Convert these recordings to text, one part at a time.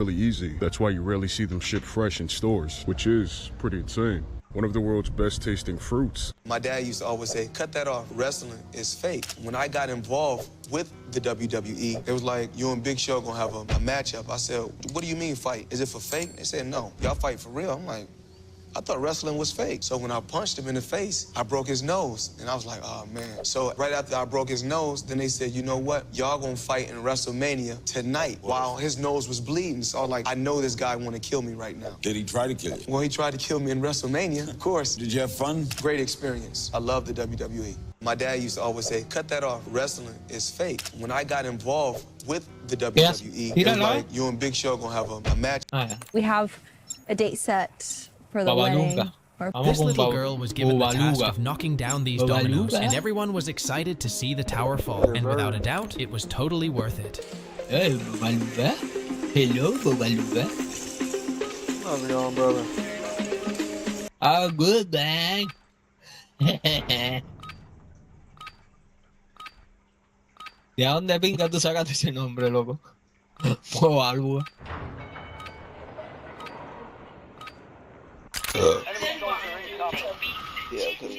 really easy. That's why you rarely see them shipped fresh in stores, which is pretty insane. One of the world's best tasting fruits. My dad used to always say, cut that off, wrestling is fake. When I got involved with the WWE, it was like, you and Big Show gonna have a matchup. I said, what do you mean fight? Is it for fake? They said, no, y'all fight for real. I'm like, I thought wrestling was fake. So when I punched him in the face, I broke his nose. And I was like, oh, man. So right after I broke his nose, then they said, you know what? Y'all gonna fight in WrestleMania tonight while his nose was bleeding. So I was like, I know this guy wanna kill me right now. Did he try to kill you? Well, he tried to kill me in WrestleMania, of course. Did you have fun? Great experience. I love the WWE. My dad used to always say, cut that off, wrestling is fake. When I got involved with the WWE, it was like, you and Big Show gonna have a match. We have a date set for the wedding. This little girl was given the task of knocking down these dominoes, and everyone was excited to see the tower fall. And without a doubt, it was totally worth it. Hey, Babaluga. Hello, Babaluga. How's it going, brother? Oh, good, man. ¿De dónde pinga tú sacaste ese nombre, loco? Babaluga. Yeah, cause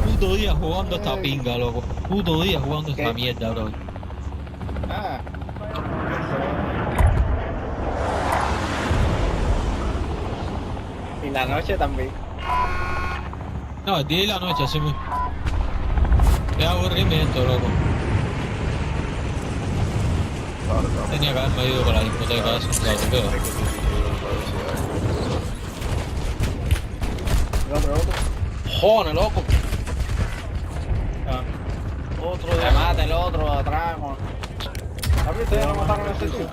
Puto día jugando esta pinga, loco. Puto día jugando esta mierda, bro. ah. Y la noche también. No, el día y la noche, así muy. Qué aburrimiento, loco. Tenía que haberme ido con la discoteca, eso, claro, pero. Joder, loco. Otro de mata, el otro atrás. ¿Sabes? Ustedes no mataron a ese tío.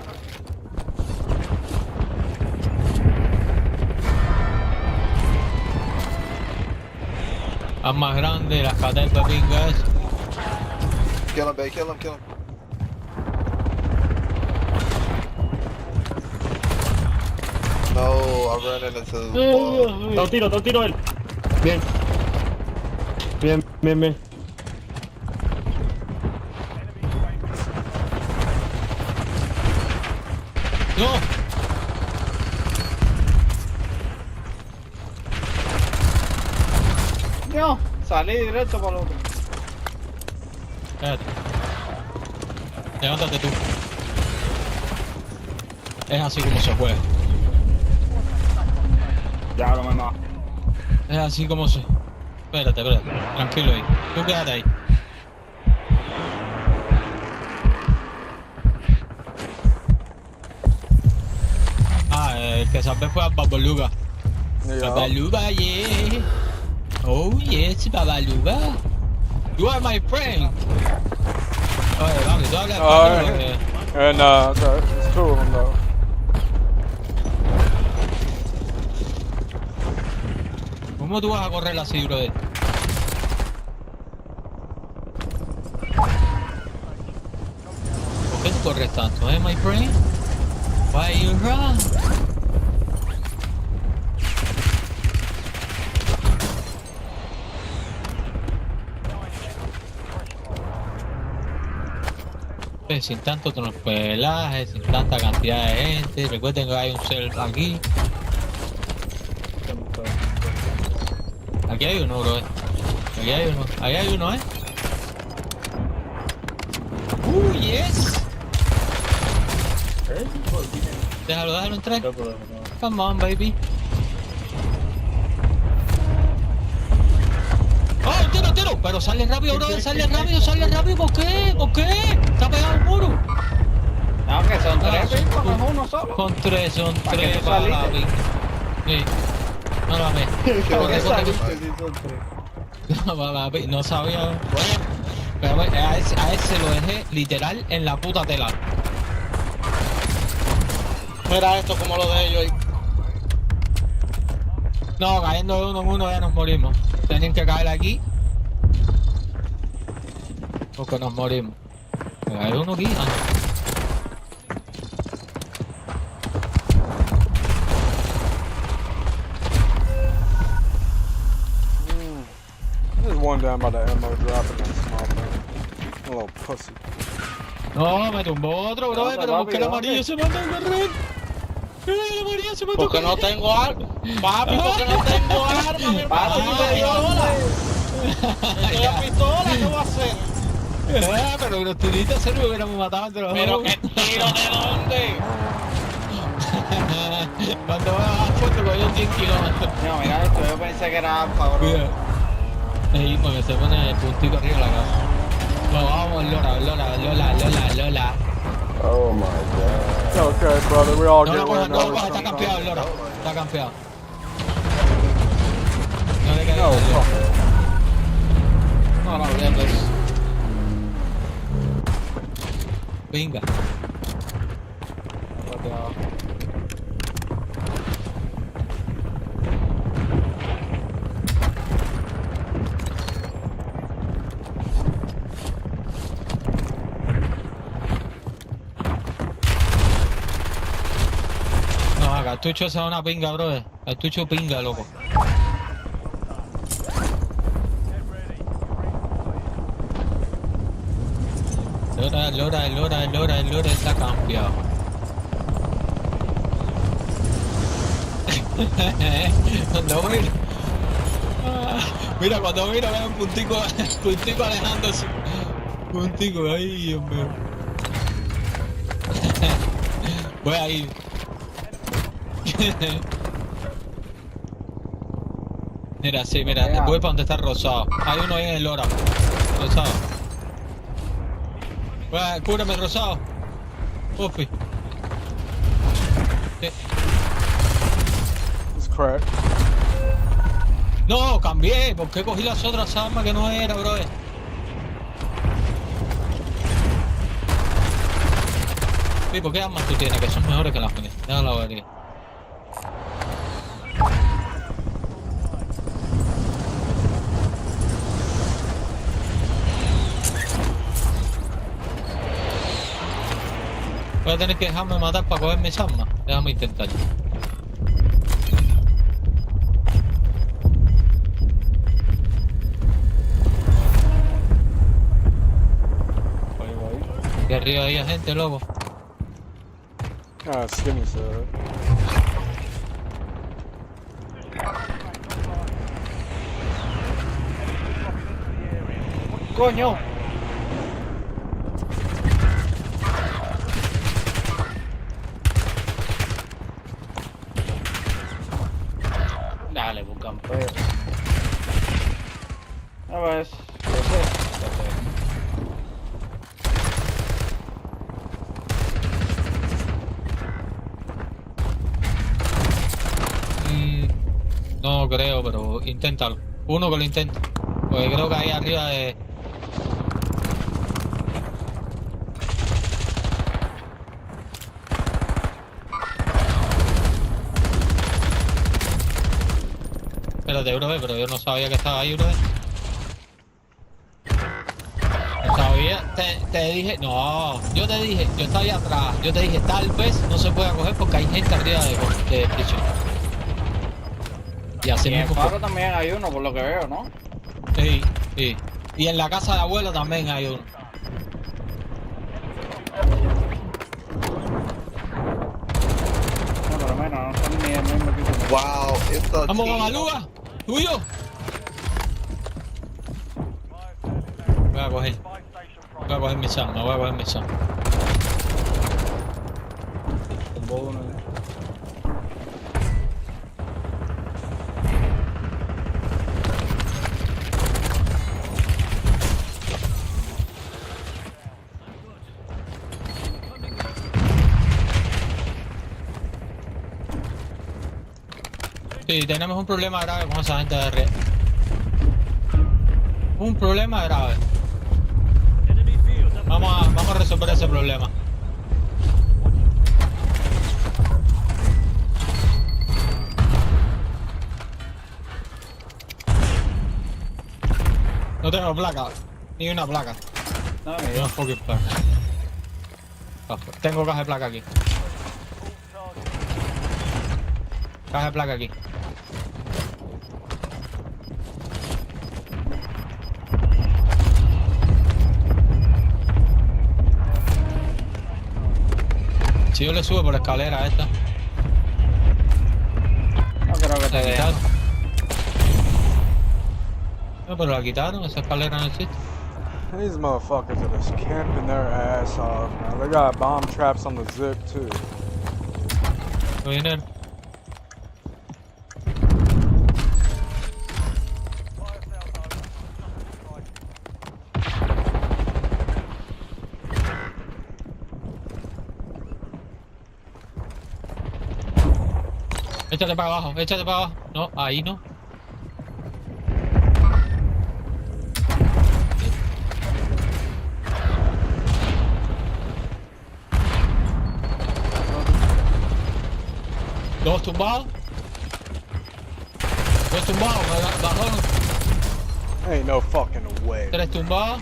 Es más grande, las caterpillas pingas. Kill him, babe. Kill him, kill him. No, I ran into Da un tiro él. Bien. Bien, bien, bien. ¡No! No, salí directo para el otro. Espérate. Levántate tú. Es así como se juega. Ya lo mamá. Es así como se... Espérate. Tranquilo ahí. Tú quédate ahí. El que salvé fue a Babaluga. Babaluga, yeah. Oh, yes, Babaluga. You are my friend. Oye, vamos, tú hablas español. No, it's two of them though. ¿Cómo tú vas a correr así, brother? ¿Por qué tú corres tanto, my friend? Why you run? Sin tanto pelaje, sin tanta cantidad de gente. Recuerden que hay un self aquí. Aquí hay uno, bro. Aquí hay uno. Ahí hay uno, Yes. Déjalo entrar. Come on, baby. ¡Oh, tiro, tiro! Pero sale rápido, bro, sale rápido. ¿Por qué? Está pegado al muro. No, que son tres picos, no es uno solo. Son tres, ¿Para qué tú para la saliste? pica. Sí. No la ve. ¿Por qué Corre. saliste si son tres? No sabía. Pero a ese lo dejé literal en la puta tela. Mira esto como lo de ellos ahí. No, cayendo de uno en uno ya nos morimos. Tienen que caer aquí. Porque nos morimos. Hay uno aquí. Ah, There's one down by the ammo dropping that small thing. A little pussy. no, me tumbó otro, bro. ¿Dónde, Pero ¿por qué el papi? amarillo ¿Dónde? se mandó a correr? El amarillo se mandó a Porque correr. no tengo arma. Papi, porque no tengo arma, mi hermano. Papi, Yo te dio estoy a pistola, ¿qué voy a hacer? Pero los tiritos se lo hubiéramos matado entre los Pero dos. qué tiro de dónde. Cuando va a fuerte cogió 100 kilómetros. No, mira esto, yo pensé que era alfa, bro. Mira. Ahí porque se pone el puntico arriba de la casa. No, vamos, Lola. Oh my god. Okay, brother, we all No get lo cojas, run no lo over cojas, está sometimes. campeado el Lora. Está campeado. No le queda No, fuck. No, pues. Venga. No, cartucho esa es una pinga, brother. Cartucho pinga, loco. Lora está cambiado. Cuando mira, mira, cuando mira, ve un puntico alejándose. Puntico, ay, Dios mío. Voy a ir. Mira, sí, mira, voy para donde está el rosado. Hay uno ahí en el Lora. Rosado. Cúbreme, rosado. Puffy. Sí. It's cracked. No, cambié. ¿Por qué cogí las otras armas que no era, bro? Sí, ¿por qué armas tú tienes que son mejores que las mías? Déjala ver. Voy a tener que dejarme matar para coger mis armas. Déjame intentar. Aquí arriba hay gente, loco. Ah, skinny side. Coño. Dale, buscan pedo. A ver, No creo, pero inténtalo. Uno que lo intente. Porque creo que ahí arriba de... Espérate, bro, pero yo no sabía que estaba ahí, bro. No sabía, te dije, no, yo te dije, yo estaba ahí atrás, yo te dije, tal vez no se pueda coger porque hay gente arriba de prisión. Y así y en mismo fue. Faro también hay uno, por lo que veo, ¿no? Sí, sí. Y en la casa de abuela también hay uno. No, pero menos, no son ni el mismo equipo. Wow, it's a ¡Vamos, team. Babalúa! ¡Tuyo! Voy a coger mi armas, voy a coger mis armas. Tumbó uno, Sí, tenemos un problema grave con esa gente de red. Un problema grave. Vamos a resolver ese problema. No tengo placa, ni una placa. No, Ni una fucking placa. Tengo caja de placa aquí. Caja de placa aquí. Si yo le subo por la escalera a esta. no creo que te La vean. quitaron. No, pero la quitaron, esa escalera no existe. These motherfuckers are just camping their ass off, man. They got bomb traps on the zip, too. No dinero. Échate para abajo, échate para abajo. No, ahí no. Dos tumbados. Dos tumbados, bajó. Ain't no fucking way. Tres tumbados.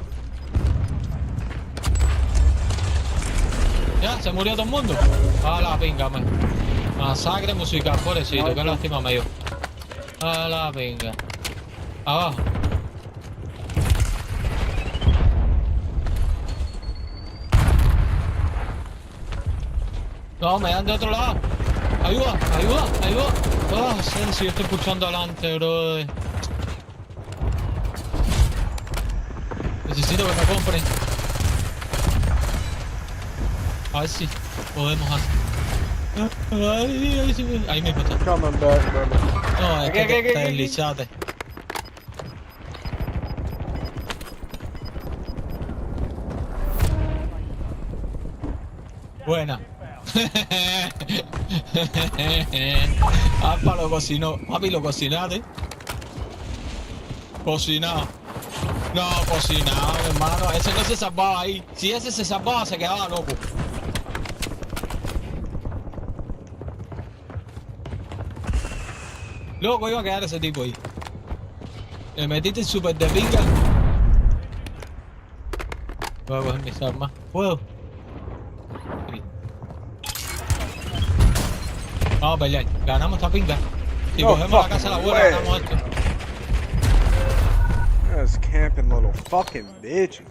Ya, se murió todo el mundo. A la pinga, man. Masacre musical, pobrecito, qué lástima me dio. A la pinga. Abajo. No, me dan de otro lado. Ayuda, ayuda, ayuda. Oh, Sensi, yo estoy pulsando adelante, brother. Necesito que me compren. A ver si podemos hacer. Ahí mismo está. Coming back, brother. No, es ¿Qué? que te deslizaste. Buena. Alfa lo cocinó. Papi, lo cocinaste. Cocinado. No, cocinado, hermano. Ese no se salvaba ahí. Si ese se salvaba, se quedaba loco. Loco iba a quedar ese tipo ahí. Le metiste el super de pinga. Voy a coger mis armas. ¿Puedo? Sí. Vamos a pelear. Ganamos esta pinga. Si No cogemos la casa de la fucking abuela, way. ganamos esto. Just camping little fucking bitches.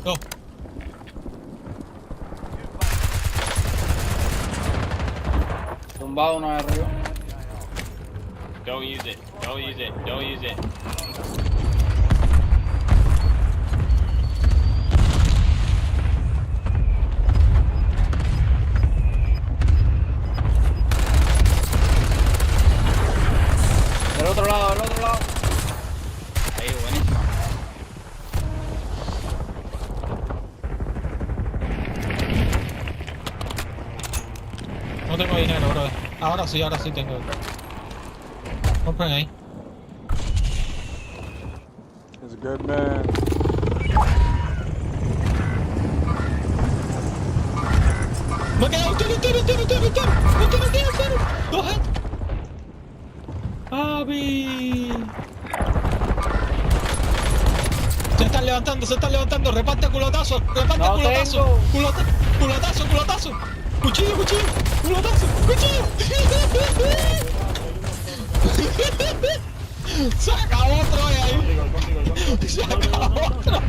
No. Tumbado uno de arriba. Don't use it. Don't use it. Don't use it. Del otro lado, del otro lado. Ahí, buenísimo. No tengo dinero, bro. Ahora sí tengo. Compren ahí. He's a good man. Me ha quedado entero. Dos gente. ¡Abi! Se están levantando. Reparte culotazo. No tengo. Culotazo. Cuchillo. Culotazo. Cuchillo. Se acabó otro ahí. Se acabó otro.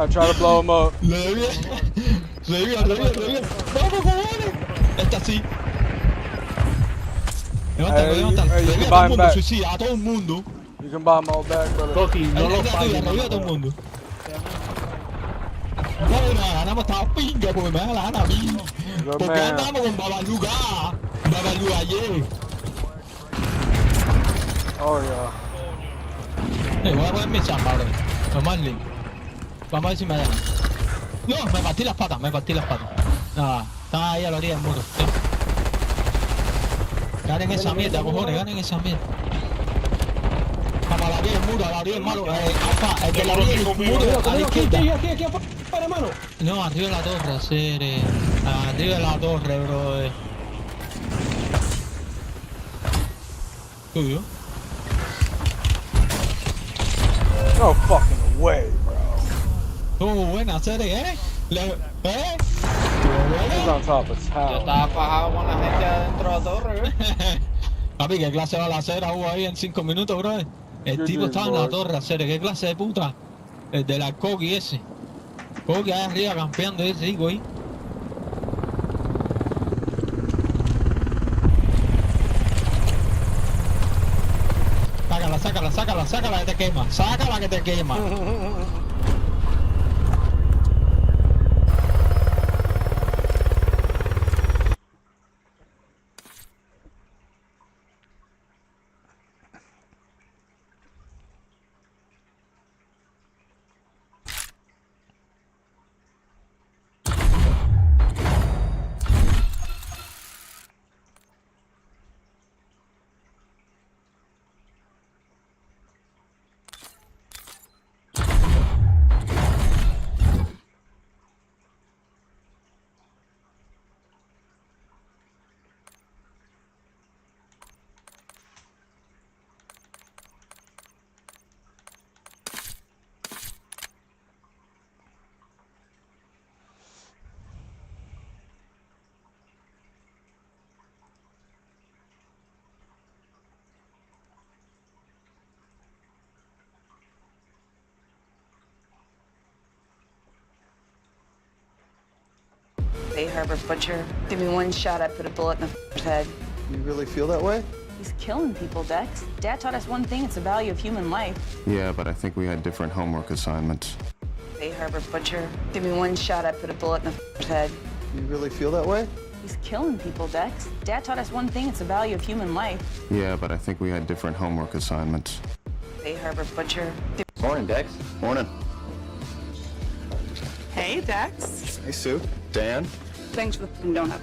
I try to blow him up. Revive. Vamos, cojones. Esta sí. Levántalo. Hey, Revive a you todo buy el him mundo, back. suicida, a todo el mundo. You can buy them all back, brother. Coqui, no lo pagues. Revive a todo el mundo. No, ganamos esta pinga porque me da la gana a mí. Good Porque man. andamos con Babaluga ayer. Oh, yeah. Voy a poner mi chamba, bro. Tomás link. Vamos a ver si me dejan. No, me partí las patas. Nada, estaba ahí a la orilla del muro. Ganen esa mierda, cojones, ganen esa mierda. Vamos a la orilla del muro, a la orilla del muro. Alfa, el de la orilla del muro, a la izquierda. Aquí, para hermano. No, arriba de la torre, hacer. Arriba de la torre, bro. Tuyo. No fucking way, bro. Buena serie, He's on top of Yo tower. estaba fajado con la gente adentro de la torre, Papi, ¿qué clase de balacera hubo ahí en 5 minutos, bro? El tipo estaba en la torre, hacer. ¿Qué clase de puta? El de la Coqui ese. Coqui ahí arriba campeando ese, digo ahí. Sácala que te quema. Sácala que te quema. Bay Harbor butcher. Give me one shot, I put a bullet in the head. You really feel that way? He's killing people, Dex. Dad taught us one thing, it's the value of human life. Yeah, but I think we had different homework assignments. Bay Harbor butcher. Give me one shot, I put a bullet in the head. You really feel that way? He's killing people, Dex. Dad taught us one thing, it's the value of human life. Yeah, but I think we had different homework assignments. Bay Harbor butcher. Morning, Dex. Morning. Hey, Dex. Hey, Sue. Dan. Thanks for the donut.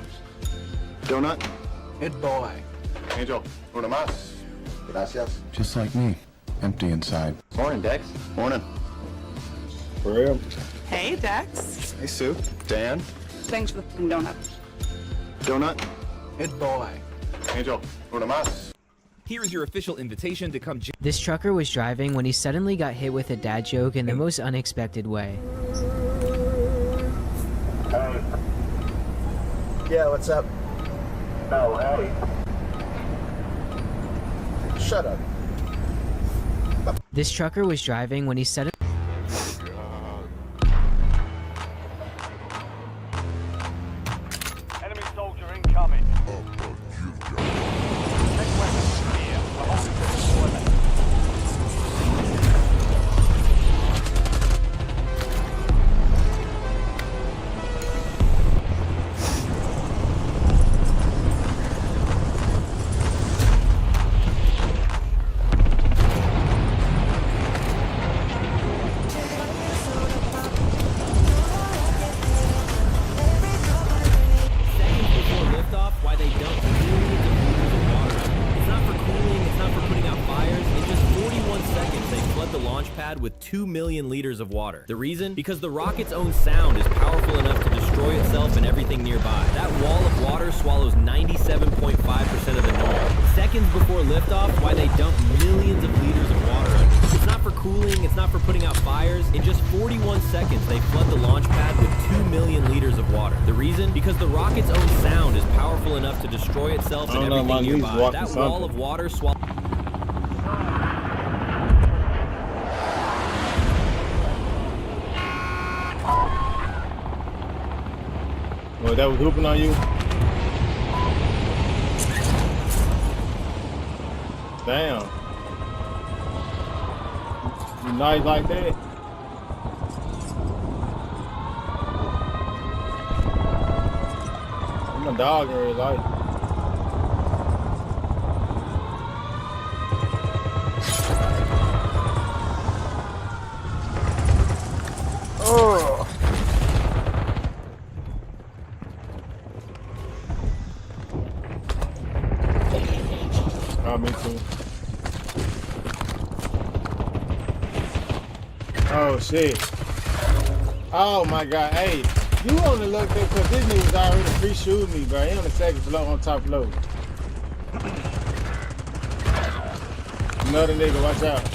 Donut. Good boy. Angel. Una más. Gracias. Just like me. Empty inside. Morning, Dex. Morning. For real. Hey, Dex. Hey, Sue. Dan. Thanks for the donut. Donut. Good boy. Angel. Una más. Here is your official invitation to come. This trucker was driving when he suddenly got hit with a dad joke in the most unexpected way. Hey. Yeah, what's up? No, hey. Shut up. This trucker was driving when he suddenly... Enemy soldier incoming. With 2 million liters of water. The reason? Because the rocket's own sound is powerful enough to destroy itself and everything nearby. That wall of water swallows 97.5% of the norm. Seconds before liftoff, why they dump millions of liters of water. It's not for cooling, it's not for putting out fires. In just 41 seconds, they flood the launch pad with 2 million liters of water. The reason? Because the rocket's own sound is powerful enough to destroy itself and everything nearby. That wall of water swallows... Oh, that was hooping on you? Damn. You nice like that? I'm a dog in real life. Oh. Oh, me too. Oh shit. Oh my god. Hey, you on the look there because this nigga's already pre-shooting me, bro. He on the second floor, on top floor. Another nigga, watch out.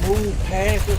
Move past it.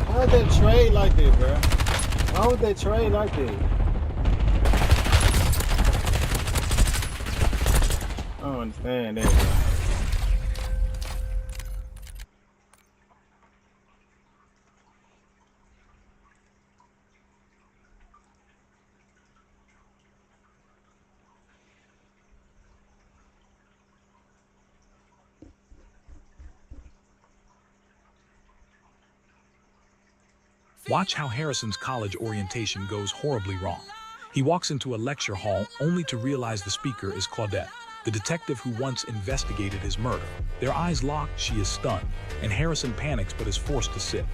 How would they trade like this, bro? Why would they trade like this? I don't understand that, bro. Watch how Harrison's college orientation goes horribly wrong. He walks into a lecture hall only to realize the speaker is Claudette, the detective who once investigated his murder. Their eyes lock, she is stunned, and Harrison panics but is forced to sit.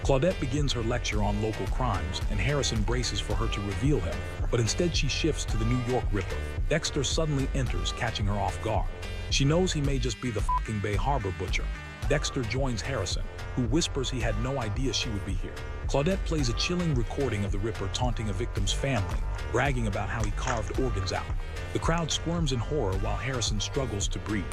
Claudette begins her lecture on local crimes, and Harrison braces for her to reveal him, but instead she shifts to the New York Ripper. Dexter suddenly enters, catching her off guard. She knows he may just be the fucking Bay Harbor butcher. Dexter joins Harrison, who whispers he had no idea she would be here. Claudette plays a chilling recording of the Ripper taunting a victim's family, bragging about how he carved organs out. The crowd squirms in horror while Harrison struggles to breathe.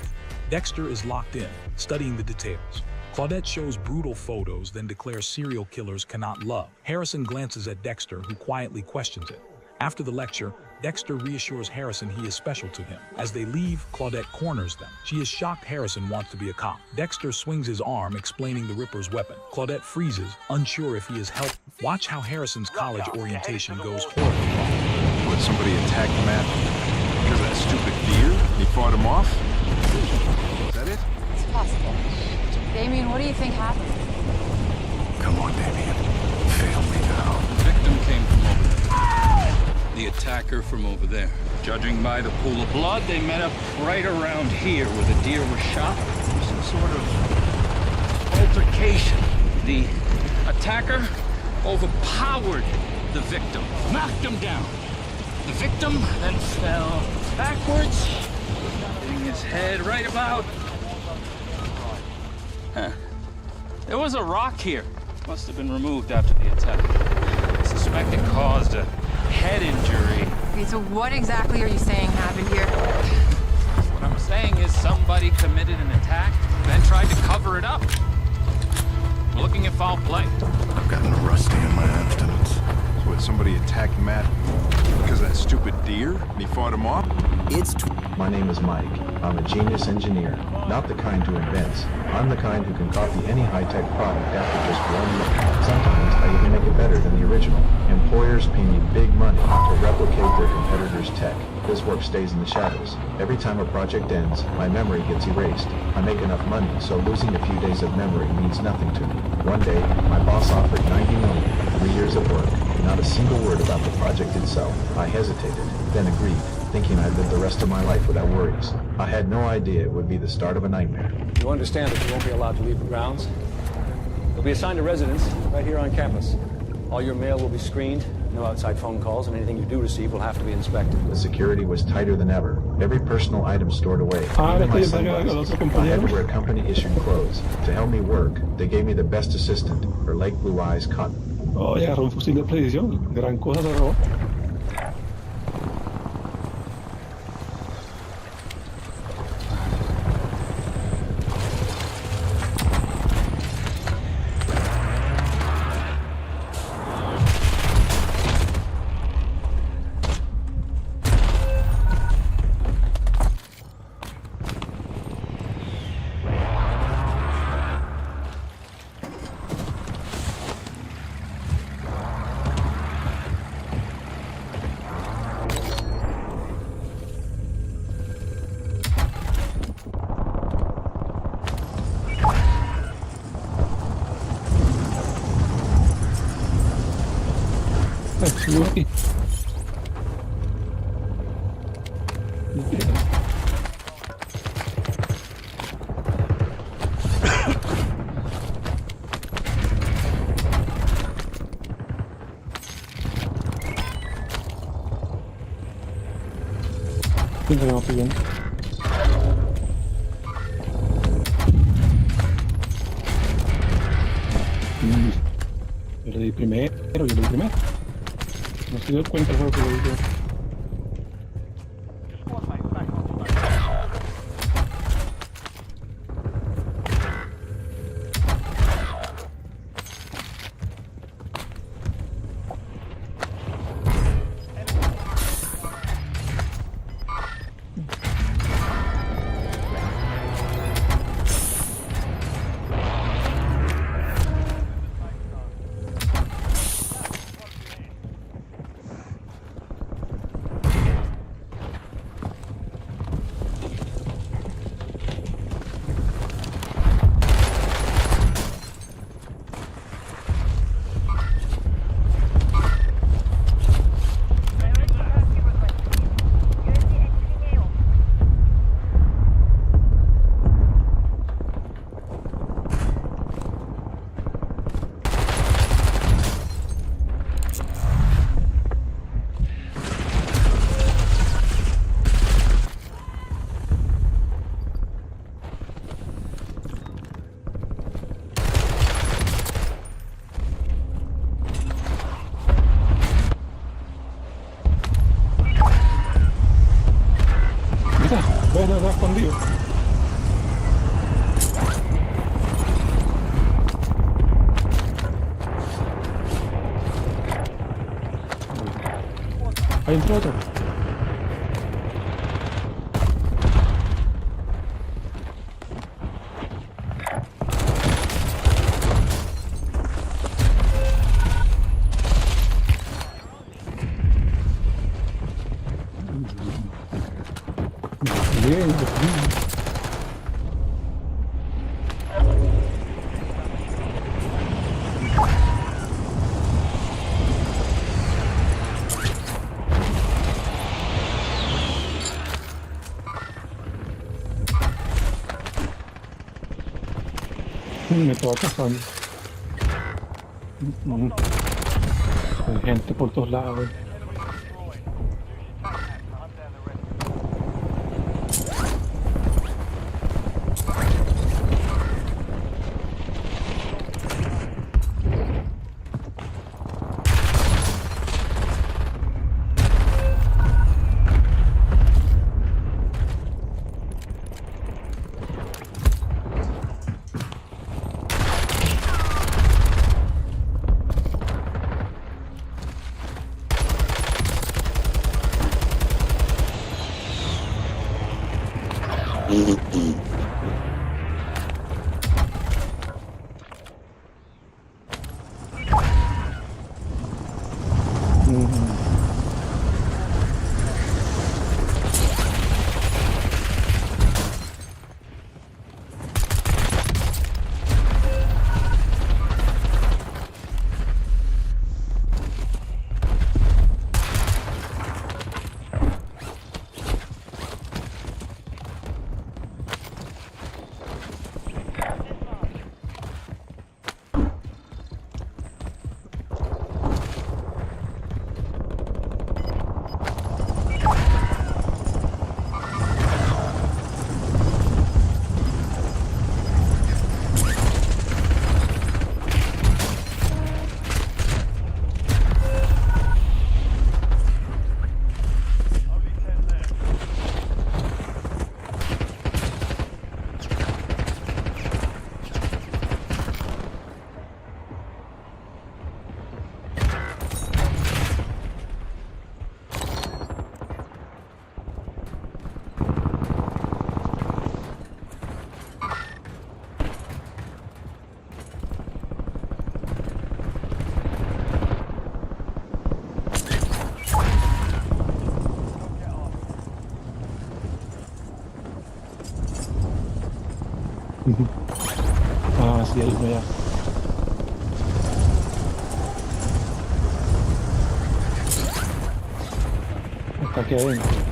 Dexter is locked in, studying the details. Claudette shows brutal photos, then declares serial killers cannot love. Harrison glances at Dexter, who quietly questions it. After the lecture, Dexter reassures Harrison he is special to him. As they leave, Claudette corners them. She is shocked Harrison wants to be a cop. Dexter swings his arm, explaining the Ripper's weapon. Claudette freezes, unsure if he is helped. Watch how Harrison's college orientation goes horribly wrong. Would somebody attack Matt because of that stupid deer? He fought him off? Is that it? It's possible. Damien, what do you think happened? Come on, Damien. Fail me now. The victim came from over there. The attacker from over there. Judging by the pool of blood, they met up right around here where the deer was shot. Some sort of altercation. The attacker overpowered the victim, knocked him down. The victim then fell backwards, hitting his head right about. There was a rock here. Must have been removed after the attack. I suspect it caused a head injury. Okay, so what exactly are you saying happened here? What I'm saying is somebody committed an attack, then tried to cover it up. We're looking at foul play. I've gotten rusty in my abstinence. Would somebody attack Matt because of that stupid deer? And he fought him off? My name is Mike. I'm a genius engineer, not the kind who invents. I'm the kind who can copy any high-tech product after just one look. Sometimes I even make it better than the original. Employers pay me big money to replicate their competitors' tech. This work stays in the shadows. Every time a project ends, my memory gets erased. I make enough money, so losing a few days of memory means nothing to me. One day, my boss offered $90 million, 3 years of work. Not a single word about the project itself. I hesitated, then agreed, thinking I'd live the rest of my life without worries. I had no idea it would be the start of a nightmare. You understand that you won't be allowed to leave the grounds? You'll be assigned a residence right here on campus. All your mail will be screened, no outside phone calls, and anything you do receive will have to be inspected. The security was tighter than ever. Every personal item stored away. Even my sunglasses. I had to wear company-issued clothes. To help me work, they gave me the best assistant, her lake blue eyes caught. Oh, ya agarró un fusil de precisión. Gran cosa se robó. Subió aquí. ¿Quién se va pidiendo? Yo le di primero. No se dio cuenta de lo que le digo. tío. Ahí entró otro. Bien, bien. Me estaba pasando. Hay gente por todos lados. Ah, sí, ahí vea. Está aquí adentro.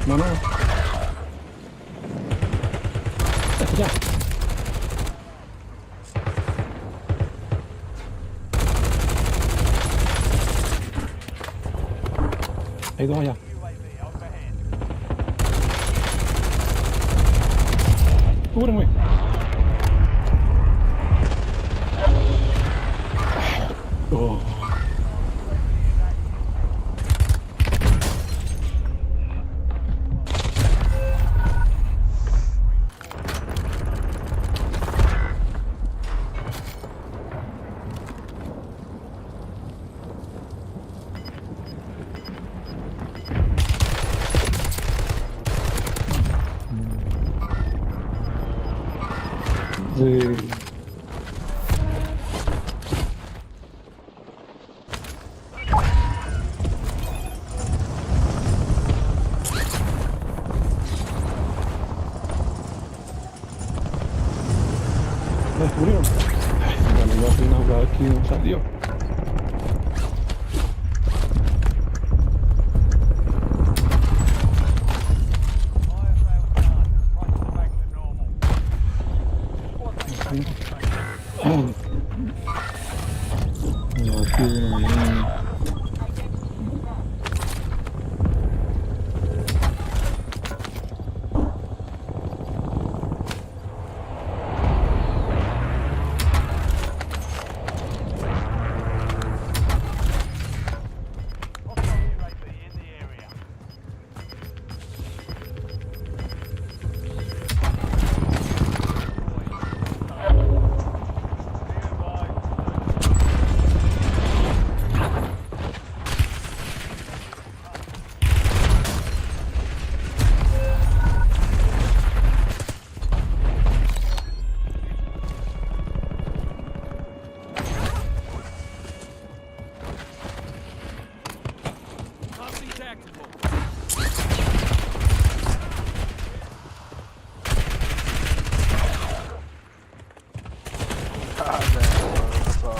No, no. Ya. Hay dos allá. Cúbreme. Oh. Sí. descubrieron. Bueno, yo aquí no veo aquí un salió.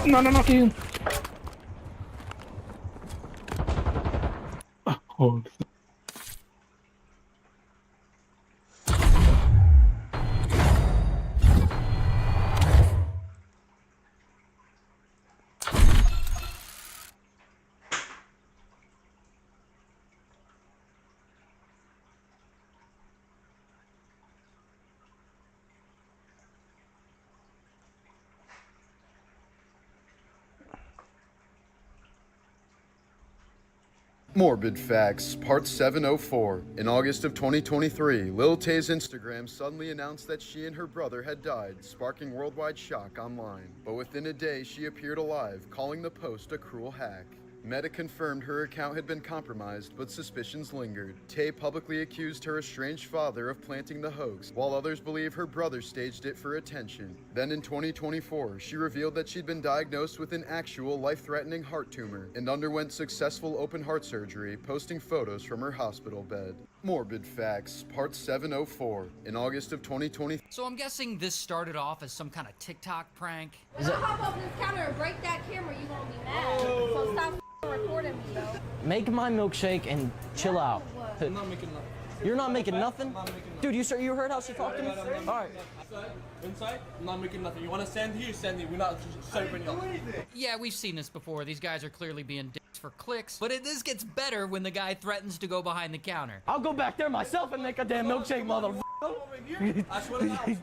No, no, no, aquí. Oh. Morbid Facts, Part 704. In August of 2023, Lil Tay's Instagram suddenly announced that she and her brother had died, sparking worldwide shock online. But within a day, she appeared alive, calling the post a cruel hack. Meta confirmed her account had been compromised, but suspicions lingered. Tay publicly accused her estranged father of planting the hoax, while others believe her brother staged it for attention. Then in 2024, she revealed that she'd been diagnosed with an actual life-threatening heart tumor and underwent successful open heart surgery, posting photos from her hospital bed. Morbid Facts, Part 704. In August of 2020. So I'm guessing this started off as some kind of TikTok prank. If I pop up this counter and break that camera, you won't be mad. So stop recording me, though. Make my milkshake and chill out. I'm not making nothing. You're not making nothing? Dude, you heard how she talked to me? Alright. Inside, I'm not making nothing. You want to send here, send it. We're not serving you. Yeah, we've seen this before. These guys are clearly being dicks for clicks. But this gets better when the guy threatens to go behind the counter. I'll go back there myself and make a damn milkshake, motherfucker. I swear to God.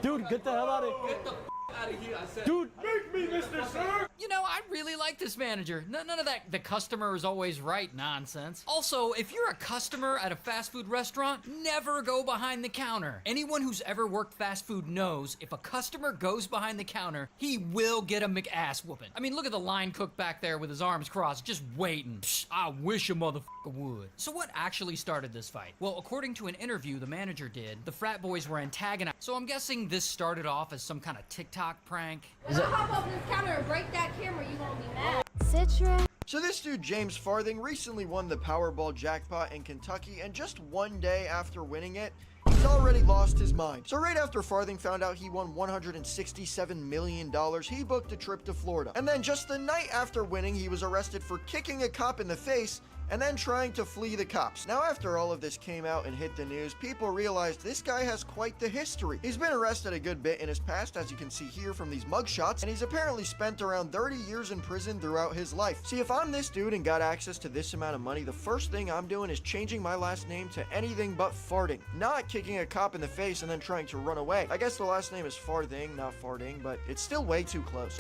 Dude, get the hell out of here. Get the out of here, I said. Dude, make me, Mr. Sir. You know, I really like this manager. None of that the customer is always right nonsense. Also, if you're a customer at a fast food restaurant, never go behind the counter. Anyone who's ever worked fast food knows if a customer goes behind the counter, he will get a McAss whooping. I mean, look at the line cook back there with his arms crossed, just waiting. Psh, I wish a motherfucker would. So what actually started this fight? Well, according to an interview the manager did, the frat boys were antagonized. So I'm guessing this started off as some kind of TikTok prank. If I pop up this counter and break that camera, you won't be mad. Citra. So this dude, James Farthing, recently won the Powerball jackpot in Kentucky, and just one day after winning it, he's already lost his mind. So right after Farthing found out he won $167 million, he booked a trip to Florida. And then just the night after winning, he was arrested for kicking a cop in the face and then trying to flee the cops. Now, after all of this came out and hit the news, people realized this guy has quite the history. He's been arrested a good bit in his past, as you can see here from these mugshots, and he's apparently spent around 30 years in prison throughout his life. See, if I'm this dude and got access to this amount of money, the first thing I'm doing is changing my last name to anything but Farting. Not kicking a cop in the face and then trying to run away. I guess the last name is Farthing, not Farting, but it's still way too close.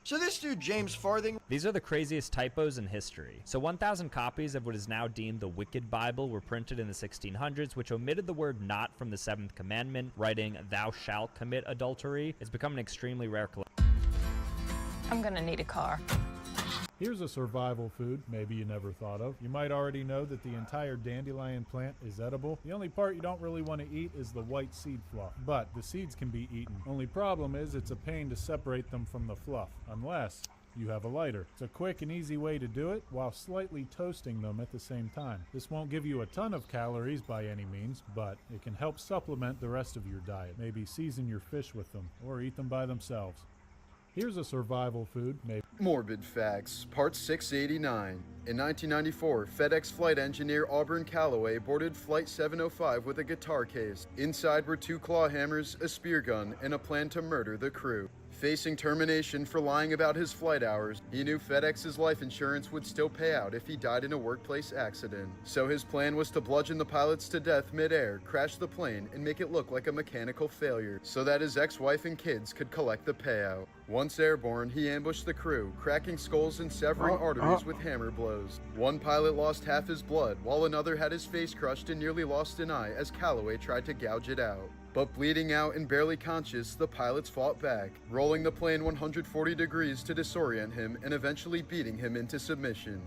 So this dude, James Farthing. These are the craziest typos in history. So 1,000 copies of what is now deemed the Wicked Bible were printed in the 1600s, which omitted the word not from the 7th commandment, writing, "Thou shalt commit adultery." It's become an extremely rare collection. I'm gonna need a car. Here's a survival food maybe you never thought of. You might already know that the entire dandelion plant is edible. The only part you don't really want to eat is the white seed fluff, but the seeds can be eaten. Only problem is it's a pain to separate them from the fluff, unless you have a lighter. It's a quick and easy way to do it while slightly toasting them at the same time. This won't give you a ton of calories by any means, but it can help supplement the rest of your diet. Maybe season your fish with them or eat them by themselves. Here's a survival food, maybe. Morbid Facts, Part 689. In 1994, FedEx flight engineer Auburn Calloway boarded Flight 705 with a guitar case. Inside were 2 claw hammers, a spear gun, and a plan to murder the crew. Facing termination for lying about his flight hours, he knew FedEx's life insurance would still pay out if he died in a workplace accident. So his plan was to bludgeon the pilots to death mid-air, crash the plane, and make it look like a mechanical failure, so that his ex-wife and kids could collect the payout. Once airborne, he ambushed the crew, cracking skulls and severing arteries with hammer blows. One pilot lost half his blood, while another had his face crushed and nearly lost an eye as Calloway tried to gouge it out. But bleeding out and barely conscious, the pilots fought back, rolling the plane 140 degrees to disorient him and eventually beating him into submission.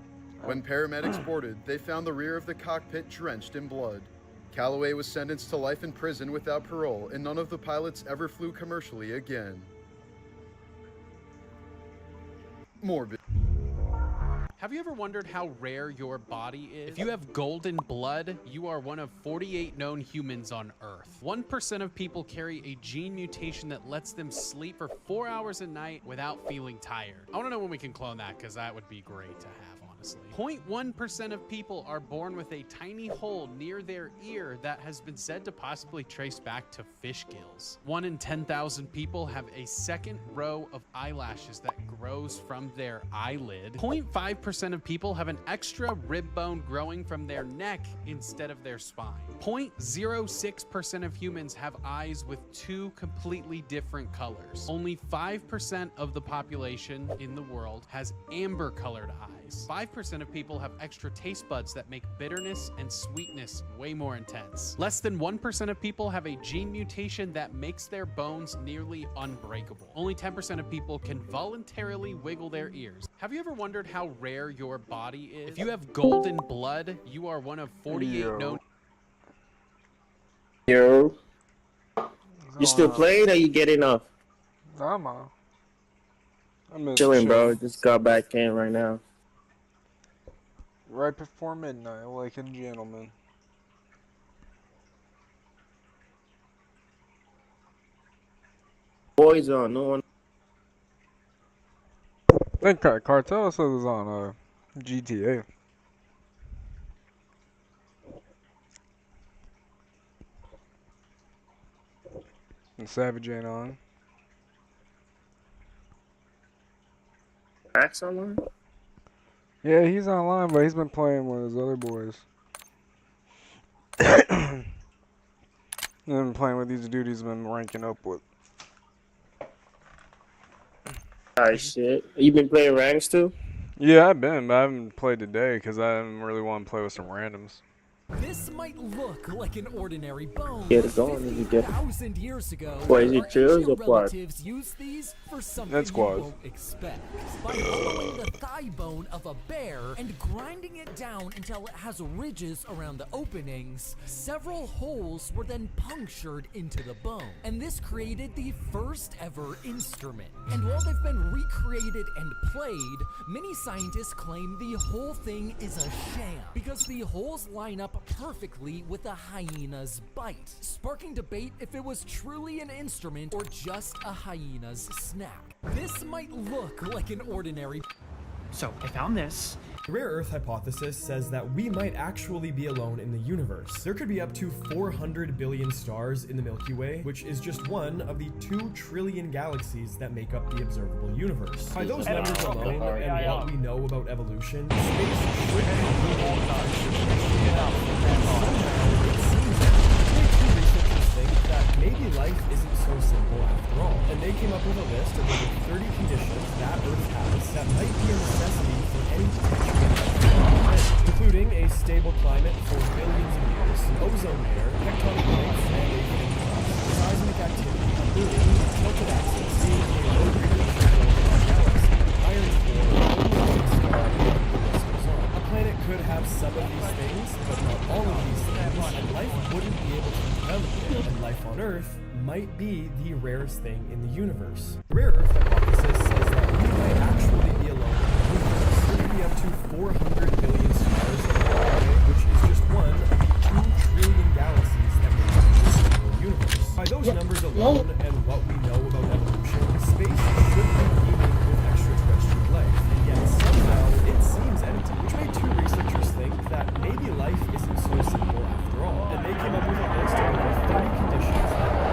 When paramedics boarded, they found the rear of the cockpit drenched in blood. Calloway was sentenced to life in prison without parole, and none of the pilots ever flew commercially again. Morbid. Have you ever wondered how rare your body is? If you have golden blood, you are one of 48 known humans on Earth. 1% of people carry a gene mutation that lets them sleep for 4 hours a night without feeling tired. I want to know when we can clone that, because that would be great to have. 0.1% of people are born with a tiny hole near their ear that has been said to possibly trace back to fish gills. 1 in 10,000 people have a second row of eyelashes that grows from their eyelid. 0.5% of people have an extra rib bone growing from their neck instead of their spine. 0.06% of humans have eyes with 2 completely different colors. Only 5% of the population in the world has amber colored eyes. 5% of people have extra taste buds that make bitterness and sweetness way more intense. Less than 1% of people have a gene mutation that makes their bones nearly unbreakable. Only 10% of people can voluntarily wiggle their ears. Have you ever wondered how rare your body is? If you have golden blood, you are one of 48 known... Yo. You still playing or you getting off? I'm on. I'm chilling, bro. Just got back in right now. Right before midnight, like a gentleman. Boys on, no one. I think Cartel says it's on GTA. And Savage ain't on. Max online? Yeah, he's online, but he's been playing with his other boys. He's been playing with these dudes he's been ranking up with. Alright, shit. You been playing ranks too? Yeah, I've been, but I haven't played today because I didn't really want to play with some randoms. This might look like an ordinary bone. Get it going and you get it. 1,000 years ago, What, is it trills or quad? relatives used these for something That's you quads. won't expect. By hollowing the thigh bone of a bear and grinding it down until it has ridges around the openings, several holes were then punctured into the bone. And this created the first ever instrument. And while they've been recreated and played, many scientists claim the whole thing is a sham because the holes line up perfectly with a hyena's bite, sparking debate if it was truly an instrument or just a hyena's snack. This might look like an ordinary... So, I found this. The rare earth hypothesis says that we might actually be alone in the universe. There could be up to 400 billion stars in the Milky Way, which is just one of the 2 trillion galaxies that make up the observable universe. By those numbers alone and what we know about evolution, space should that maybe life isn't so simple after all. And they came up with a list of over 30 conditions that Earth has that might be a necessity for any potential life, including a stable climate for billions of years, ozone layer, tectonic plates, and a thin crust, seismic activity, a moon, tilted axis, being a low radiation galaxy, iron core, overlapping star, and the list goes on. A planet could have some of these things, but not all of these things, and life wouldn't be able to develop it, and life on Earth might be the rarest thing in the universe. The rare Earth hypothesis says that we might actually be to 400 billion stars in the Milky Way, which is just one of the 2 trillion galaxies that make up the visible universe. By those numbers alone and what we know about evolution, space should be teeming with extraterrestrial life, and yet somehow it seems empty, which made 2 researchers think that maybe life isn't so simple after all, and they came up with a list of over 30 conditions that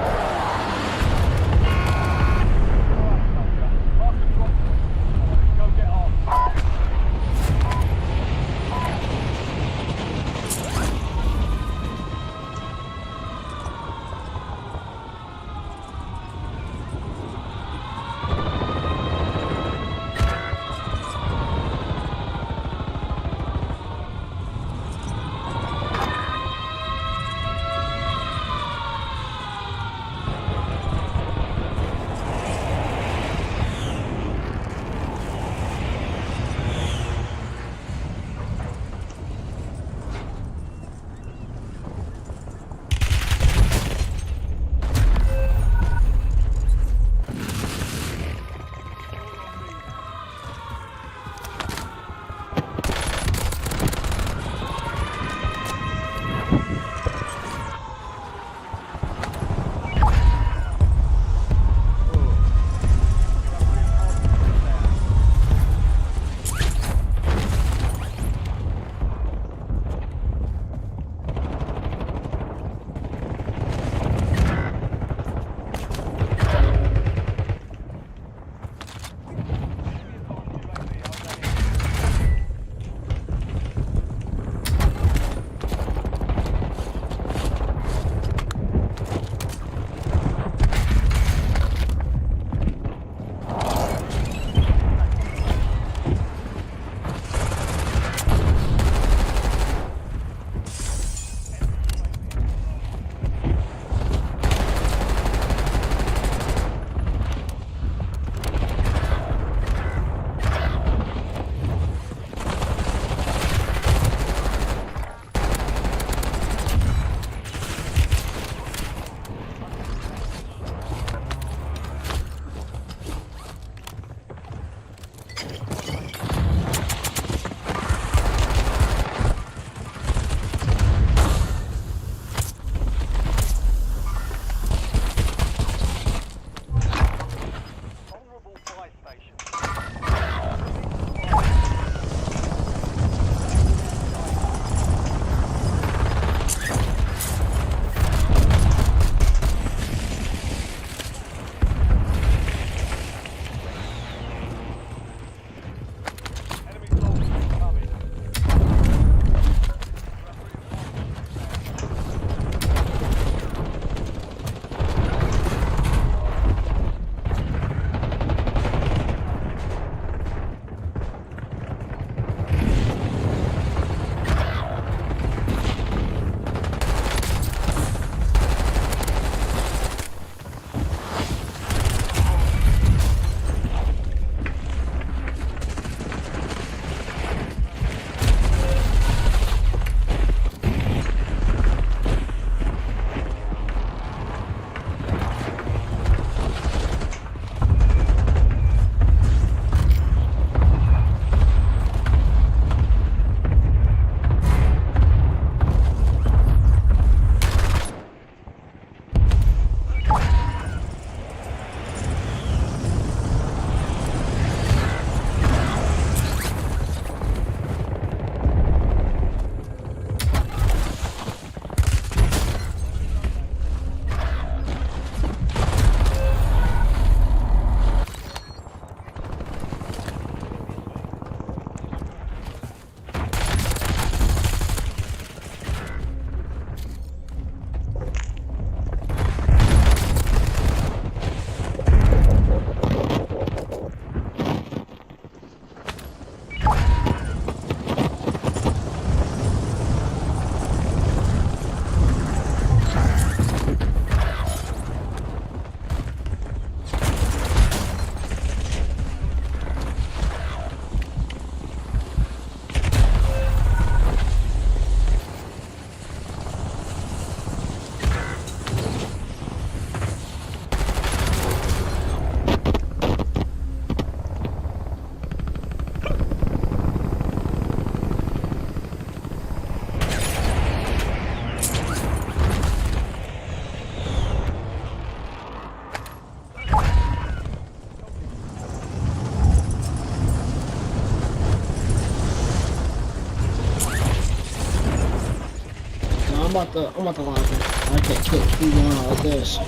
about to lock it. I can't keep going like this.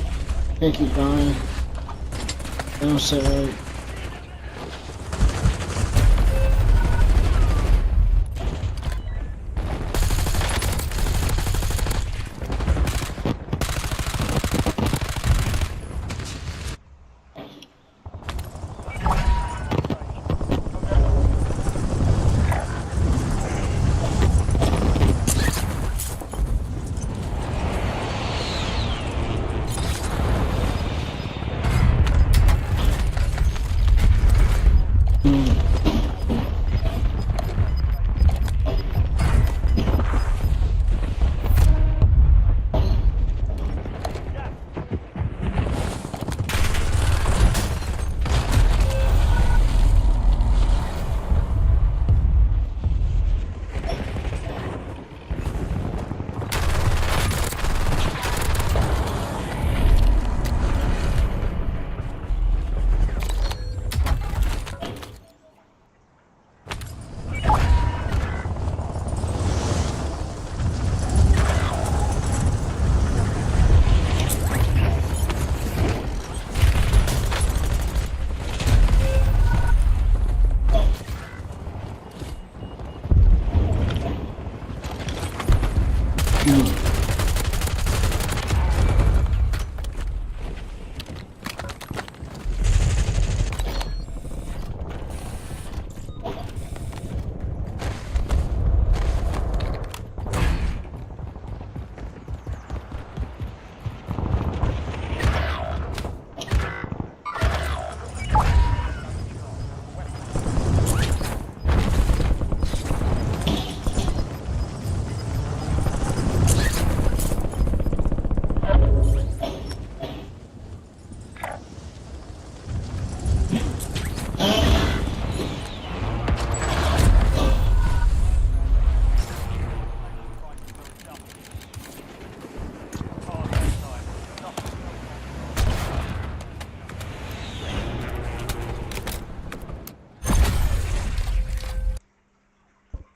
Can't keep dying. Don't sit right.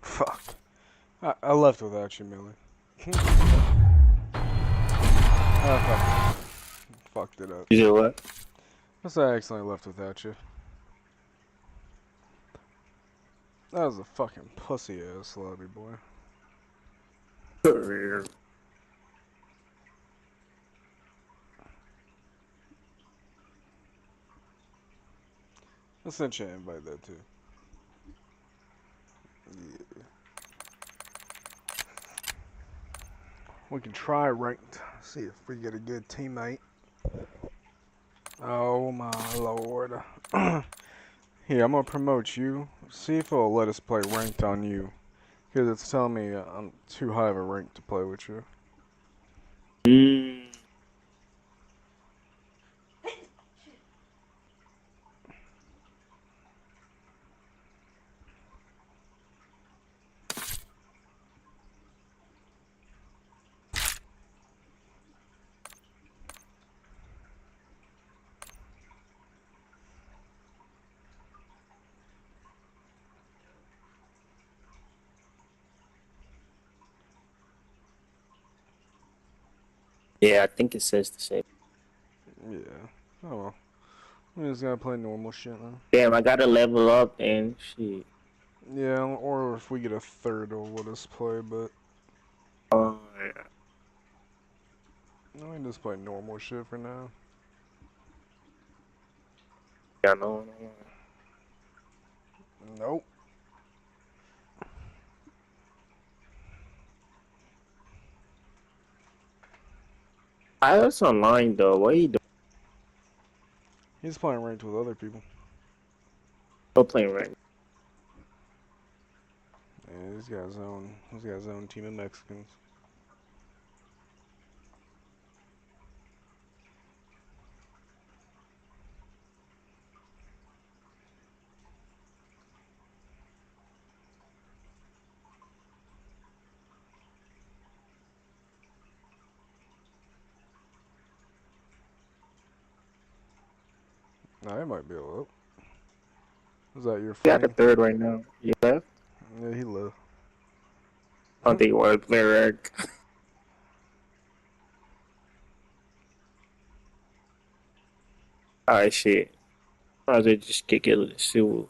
Fuck. I left without you, Millie. I fucked it up. You did what? I said I accidentally left without you. That was a fucking pussy ass lobby, boy. I sent you an invite there too. Yeah. We can try ranked. See if we get a good teammate. Oh my lord. Here, I'm gonna promote you. See if it'll let us play ranked on you. Because it's telling me I'm too high of a rank to play with you. Yeah, I think it says the same. Yeah. Oh well. We just gotta play normal shit now. Damn, I gotta level up and shit. Yeah, or if we get a third, it'll let us play, but... Oh, yeah. We can just play normal shit for now. Yeah, no. Nope. I was online though. What are you doing? He's playing ranked with other people. Go playing ranked. Yeah, he's got his own team of Mexicans. Nah, he might be a little. Is that your Got friend? a third right now. You left? Yeah, he left. I don't think you want to play rank. Alright, shit. Might as well just kick it. Let's see what.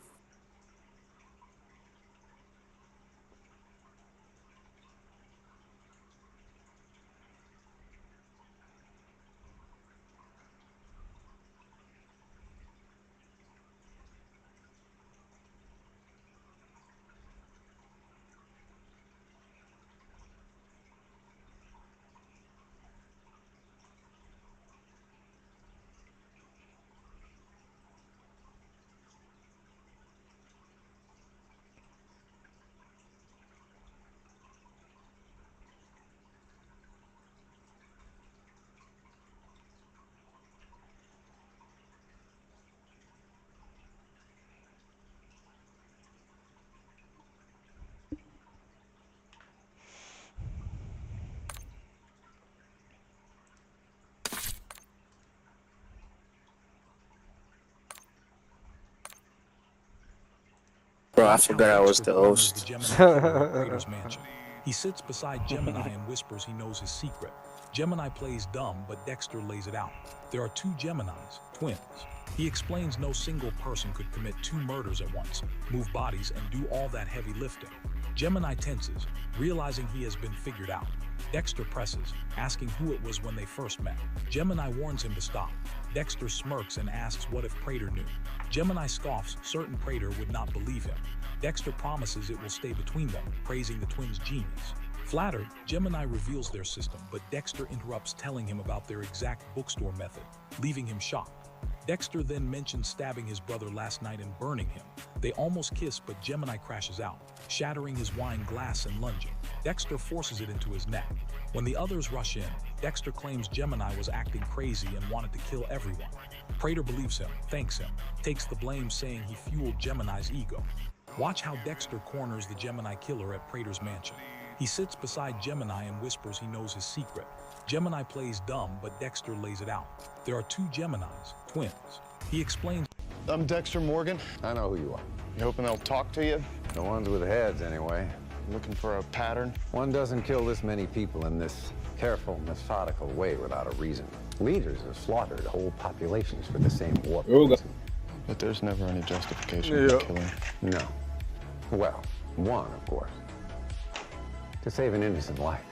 Bro, I forgot I was the host. He sits beside Gemini and whispers he knows his secret. Gemini plays dumb, but Dexter lays it out. There are two Geminis, twins. He explains no single person could commit 2 murders at once, move bodies, and do all that heavy lifting. Gemini tenses, realizing he has been figured out. Dexter presses, asking who it was when they first met. Gemini warns him to stop. Dexter smirks and asks what if Prater knew. Gemini scoffs, certain Prater would not believe him. Dexter promises it will stay between them, praising the twins' genius. Flattered, Gemini reveals their system, but Dexter interrupts, telling him about their exact bookstore method, leaving him shocked. Dexter then mentions stabbing his brother last night and burning him. They almost kiss, but Gemini crashes out, shattering his wine glass and lunging. Dexter forces it into his neck. When the others rush in, Dexter claims Gemini was acting crazy and wanted to kill everyone. Prater believes him, thanks him, takes the blame, saying he fueled Gemini's ego. Watch how Dexter corners the Gemini killer at Prater's mansion. He sits beside Gemini and whispers he knows his secret. Gemini plays dumb, but Dexter lays it out. There are two Geminis, twins. He explains. I'm Dexter Morgan. I know who you are. You hoping they'll talk to you? The ones with heads, anyway. Looking for a pattern? One doesn't kill this many people in this careful, methodical way without a reason. Leaders have slaughtered whole populations for the same war. But there's never any justification for killing. No. Well, one, of course. To save an innocent life.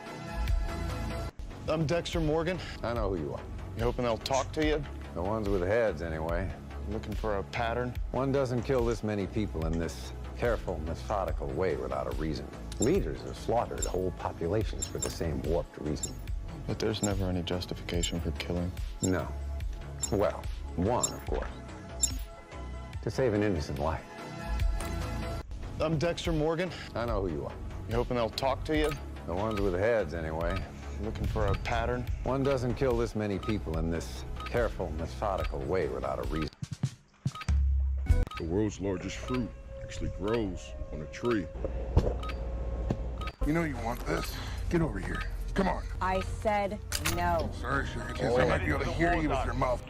I'm Dexter Morgan. I know who you are. You hoping they'll talk to you? The ones with heads, anyway. Looking for a pattern? One doesn't kill this many people in this careful, methodical way without a reason. Leaders have slaughtered whole populations for the same warped reason. But there's never any justification for killing. No. Well, one, of course. To save an innocent life. I'm Dexter Morgan. I know who you are. You hoping they'll talk to you? The ones with heads, anyway. Looking for a pattern? One doesn't kill this many people in this careful, methodical way without a reason. The world's largest fruit actually grows on a tree. You know you want this. Get over here. Come on. I said no. Sorry, Sugar Kiss. I might be able to hear you with your mouth.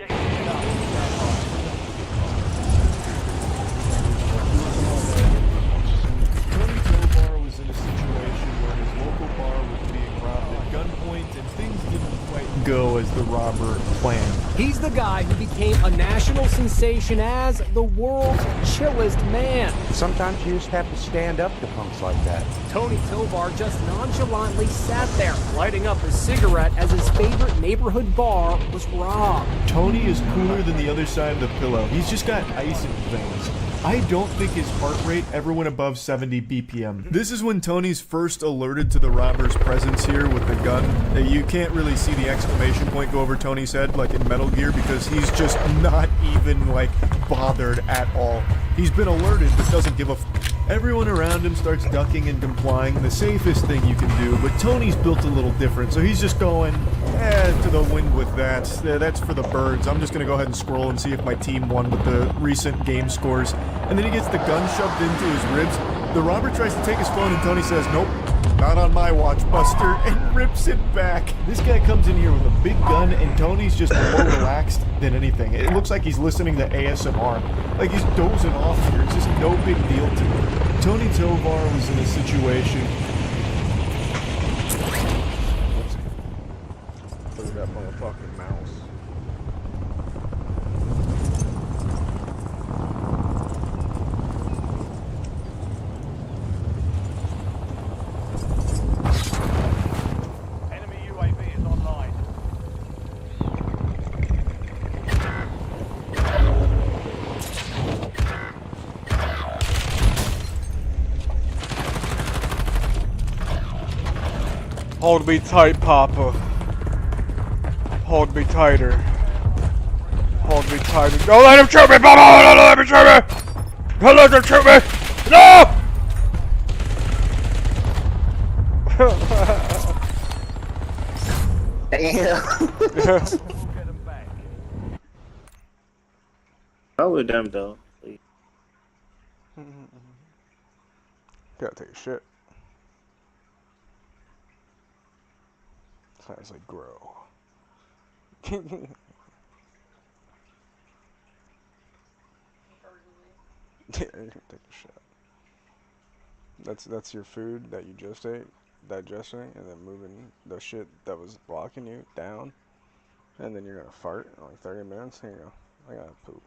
Was in a situation where his local bar was being robbed at gunpoint and things didn't quite go as the robber planned. He's the guy who became a national sensation as the world's chillest man. Sometimes you just have to stand up to punks like that. Tony Tovar just nonchalantly sat there, lighting up a cigarette as his favorite neighborhood bar was robbed. Tony is cooler than the other side of the pillow. He's just got ice in his veins. I don't think his heart rate ever went above 70 BPM. This is when Tony's first alerted to the robber's presence here with the gun. You can't really see the exclamation point go over Tony's head like in Metal Gear because he's just not even like bothered at all. He's been alerted but doesn't give a Everyone around him starts ducking and complying, the safest thing you can do, but Tony's built a little different, so he's just going, to the wind with that. That's for the birds. I'm just going to go ahead and scroll and see if my team won with the recent game scores. And then he gets the gun shoved into his ribs. The robber tries to take his phone and Tony says, nope, not on my watch, Buster, and rips it back. This guy comes in here with a big gun and Tony's just more relaxed than anything. It looks like he's listening to ASMR. Like he's dozing off here. It's just no big deal to him. Tony Tovar was in a situation. Look at that motherfucking mouse. Hold me tight, Papa. Hold me tighter. Hold me tighter. Don't let him shoot me, Papa! Don't let him shoot me! Don't let him shoot me! No! Damn. How with them though? Gotta take a shit. Sounds like grow. Take a shit. That's your food that you just ate, digesting, and then moving the shit that was blocking you down, and then you're gonna fart in like 30 minutes. Here you go. I gotta poop.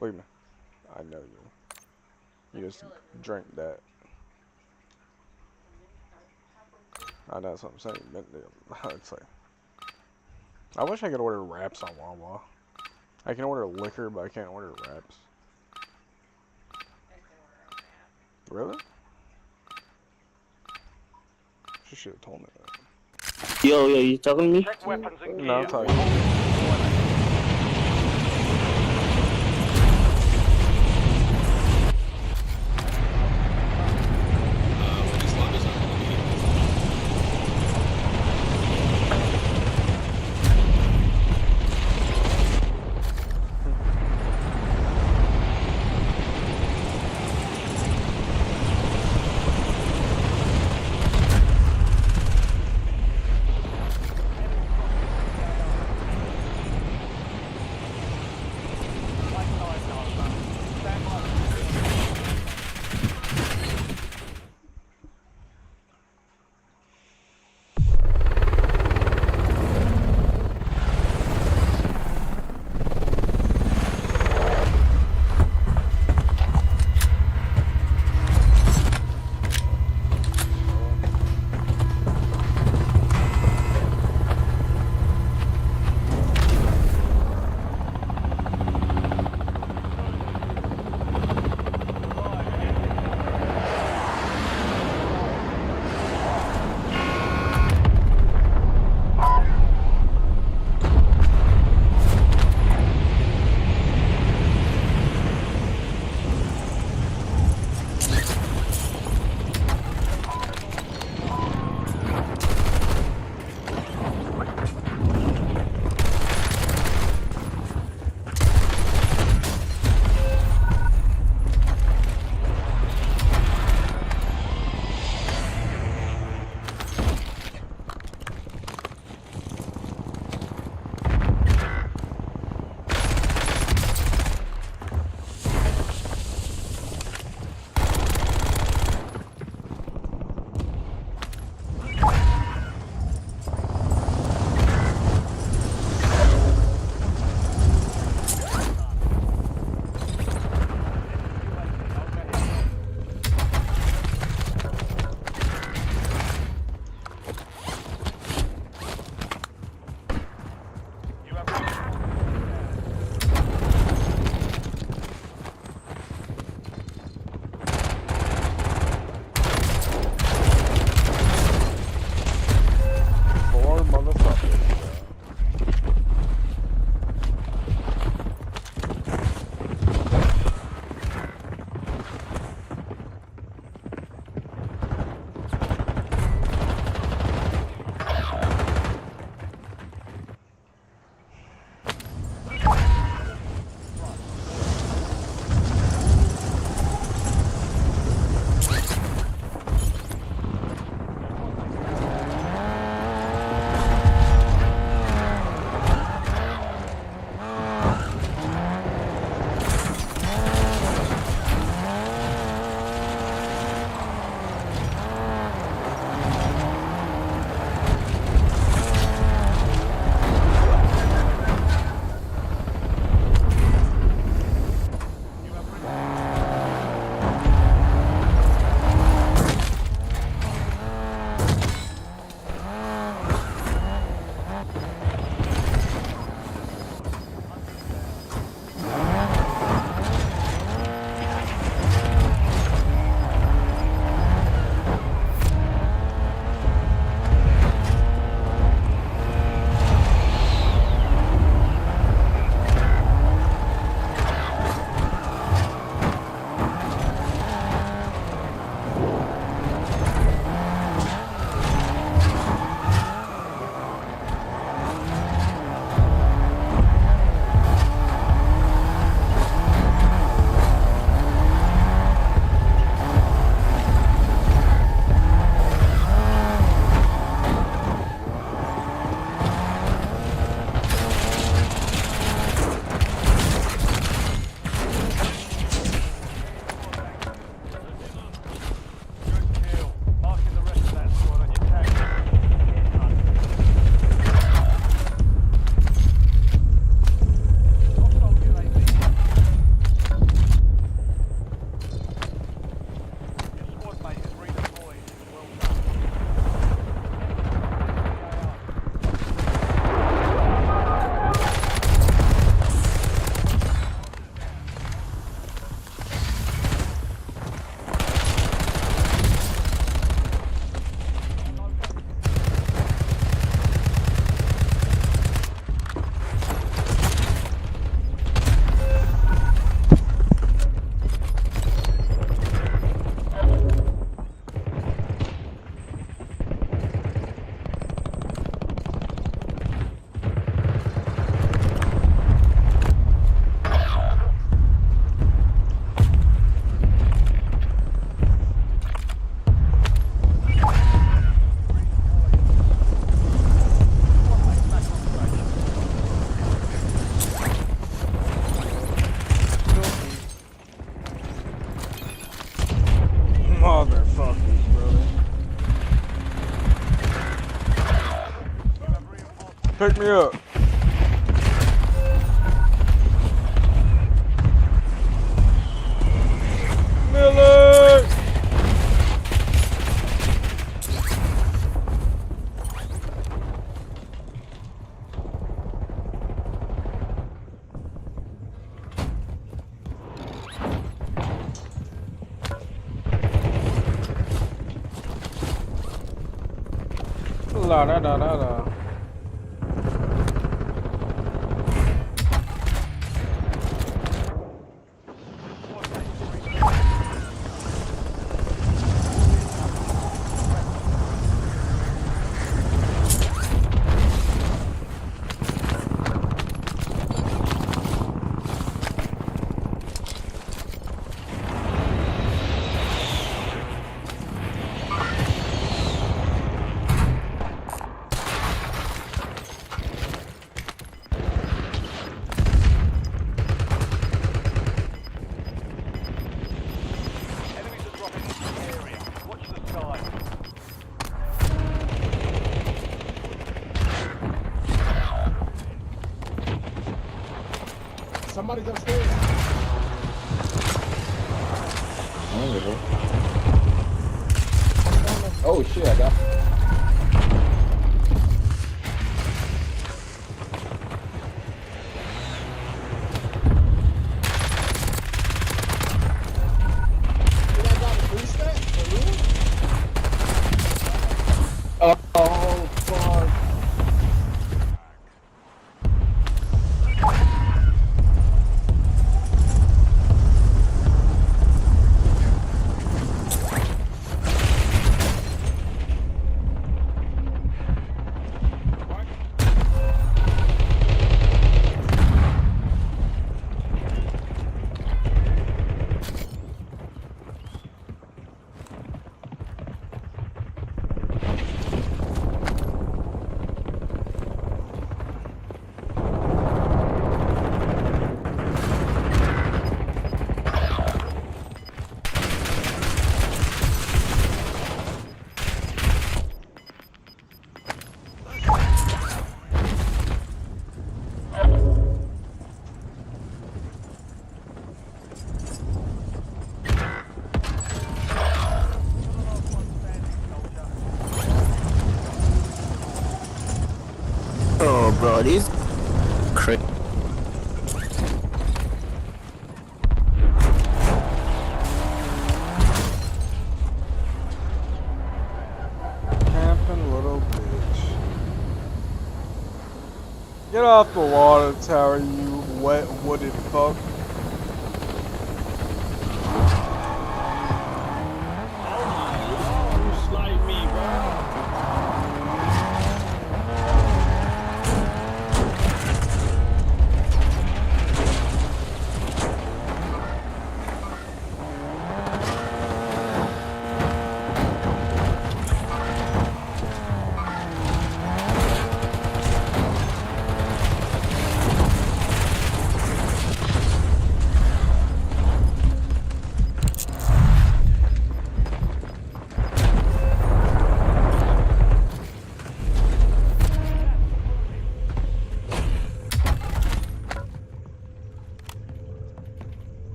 Look at me. I know you. You just drank that. I know that's what I'm saying. It's like, I wish I could order wraps on Wawa. I can order liquor, but I can't order wraps. Really? She should have told me that. Yo, you talking to me? No, I'm talking to you. Pick me up. Miller! La da da da da. Somebody's upstairs. Oh shit, I got. Oh fuck. Oh, bro, these crazy. Camping little bitch. Get off the water tower, you wet wooded fuck.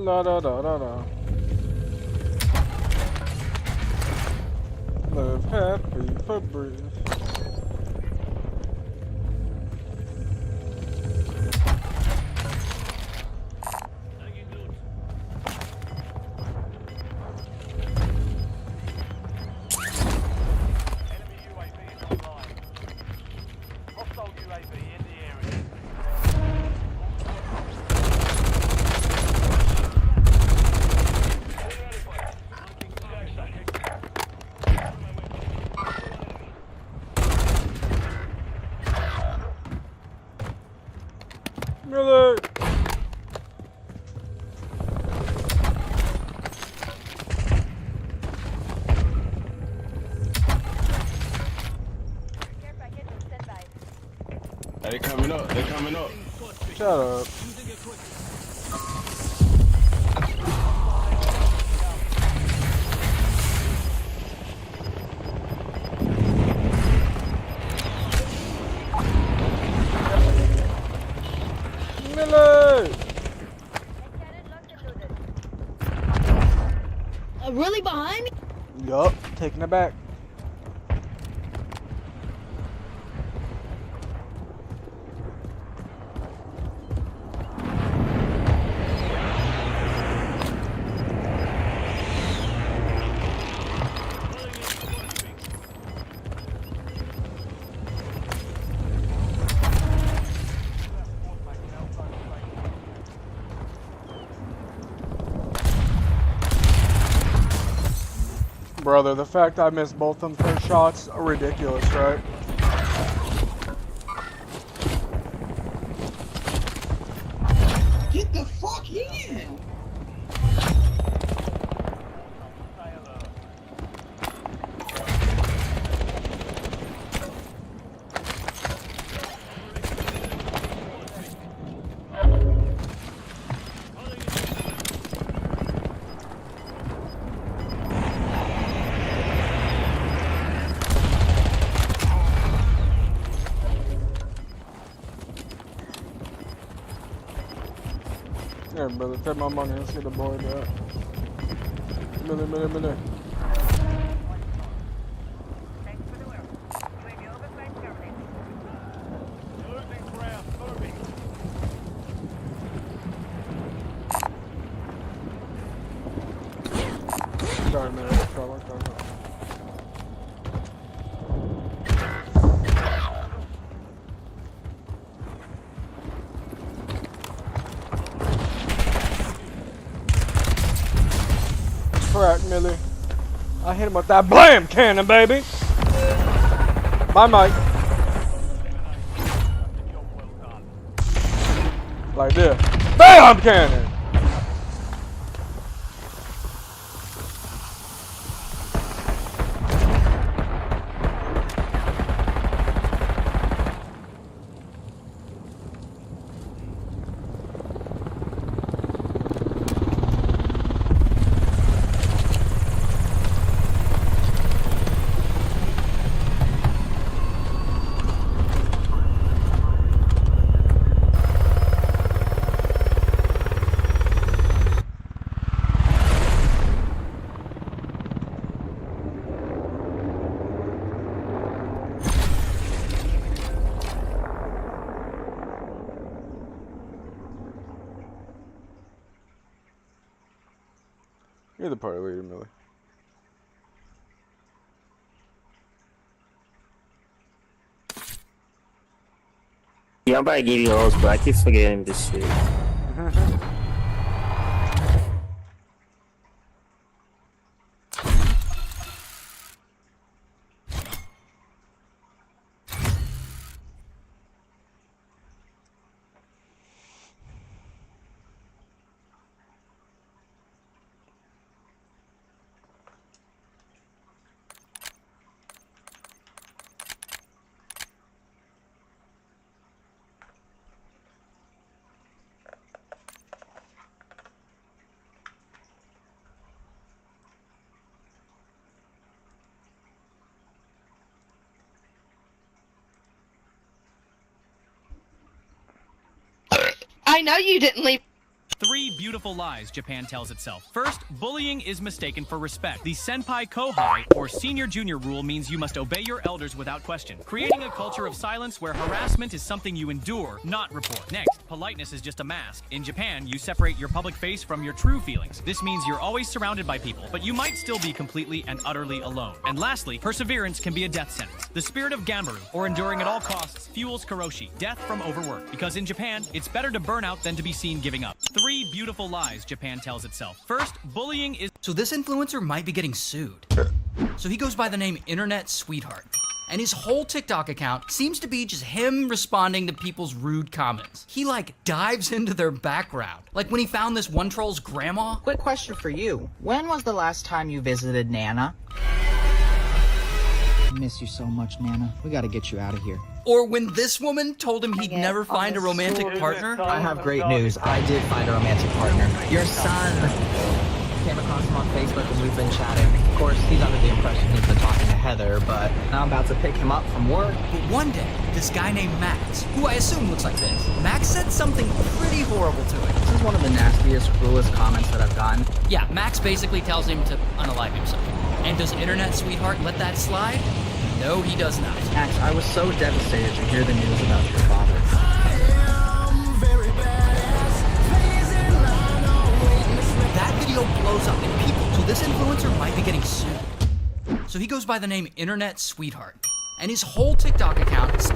La da da da da. Live happy for breathe. Miller! They coming up. They coming up. Shut up. Miller! Really behind me? Yup, taking it back. Brother, the fact I missed both them first shots are ridiculous, right? Get the fuck in! Here, brother, take my money. Let's get the boy that. Miller. Sorry, man. Crack, Millie. I hit him with that blam cannon, baby. Bye, Mike. Like this. Bam cannon. You're the party leader, Millie. Yeah, I'm about to give you those, but I keep forgetting this shit. I know you didn't leave. 3 beautiful lies Japan tells itself. First, bullying is mistaken for respect. The senpai kohai, or senior-junior rule, means you must obey your elders without question, creating a culture of silence where harassment is something you endure, not report. Next, politeness is just a mask. In Japan, you separate your public face from your true feelings. This means you're always surrounded by people, but you might still be completely and utterly alone. And lastly, perseverance can be a death sentence. The spirit of Gambaru, or enduring at all costs, fuels karoshi, death from overwork. Because in Japan, it's better to burn out than to be seen giving up. 3 beautiful lies Japan tells itself. First, bullying is... So this influencer might be getting sued. So he goes by the name Internet Sweetheart. And his whole TikTok account seems to be just him responding to people's rude comments. He like dives into their background. Like when he found this one troll's grandma. Quick question for you. When was the last time you visited Nana? I miss you so much, Nana. We gotta get you out of here. Or when this woman told him he'd never find a romantic partner. I have great news. I did find a romantic partner. Your son. Came across him on Facebook and we've been chatting. Of course, he's under the impression he's been talking to Heather, but now I'm about to pick him up from work. But one day, this guy named Max, who I assume looks like this, Max said something pretty horrible to him. This is one of the nastiest, cruelest comments that I've gotten. Yeah, Max basically tells him to unalive himself. And does Internet Sweetheart let that slide? No, he does not. Max, I was so devastated to hear the news about your father. That video blows up in people, so this influencer might be getting sued. So he goes by the name Internet Sweetheart. And his whole TikTok account is...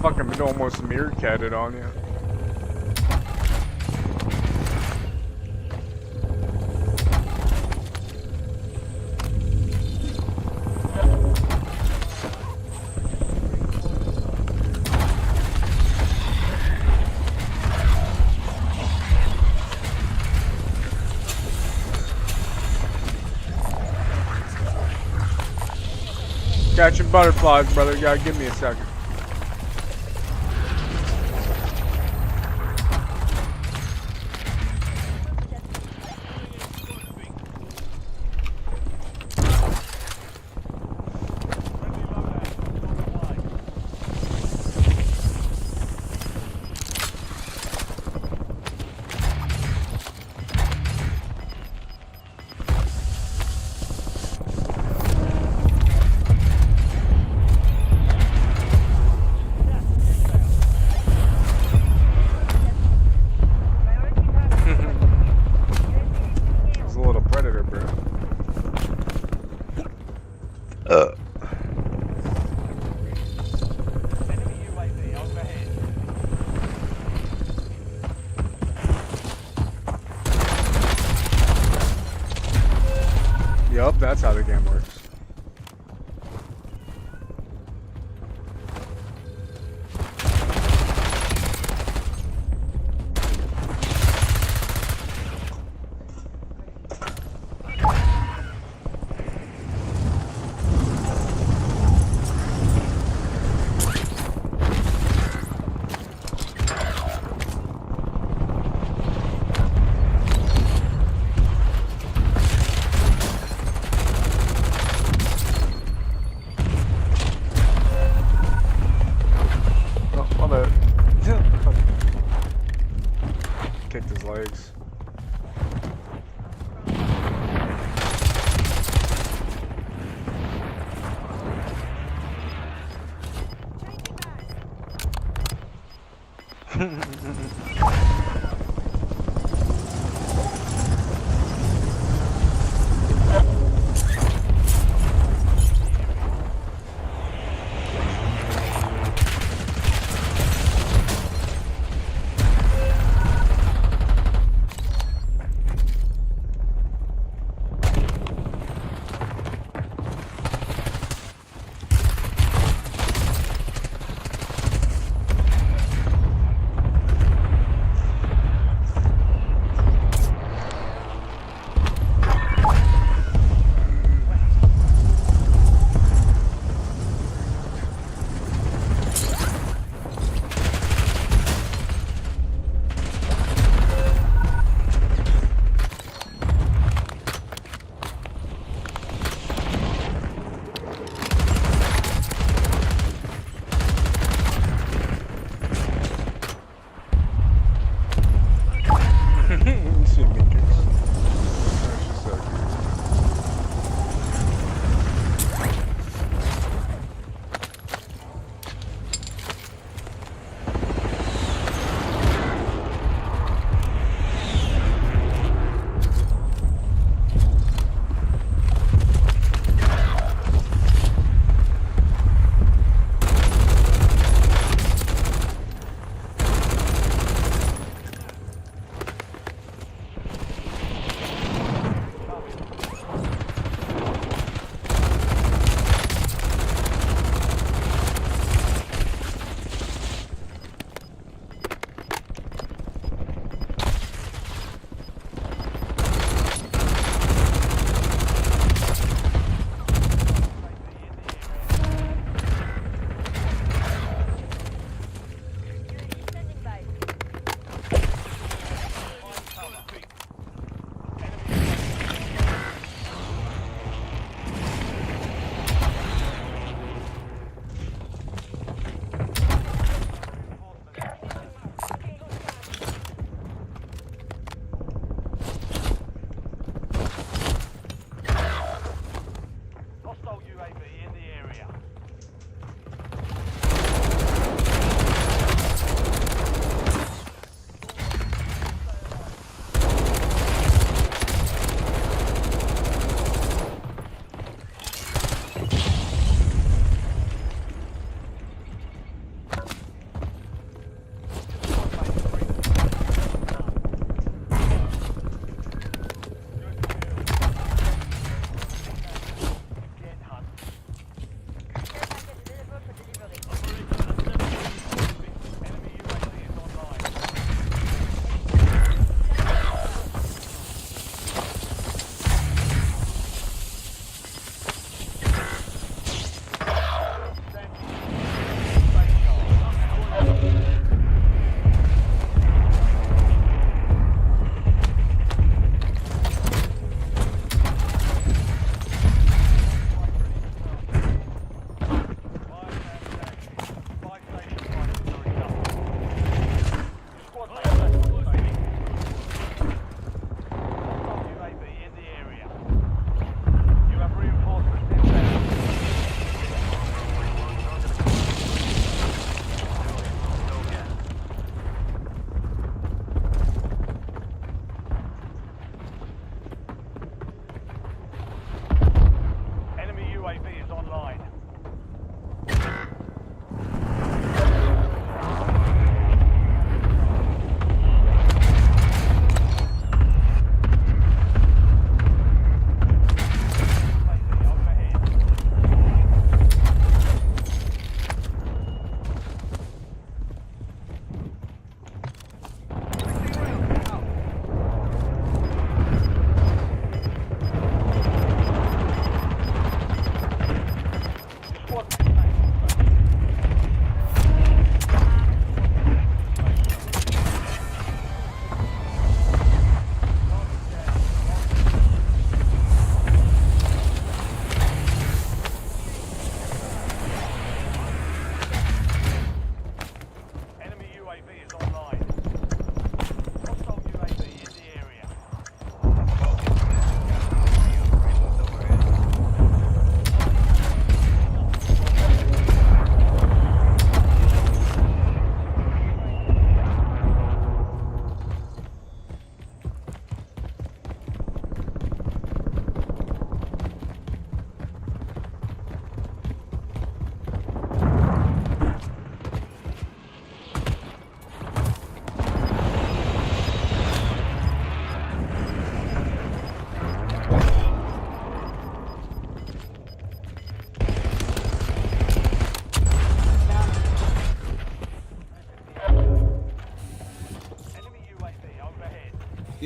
Fucking almost meerkatted on you. Catching butterflies, brother. You gotta give me a second. hope that's how the game works. Kicked his legs.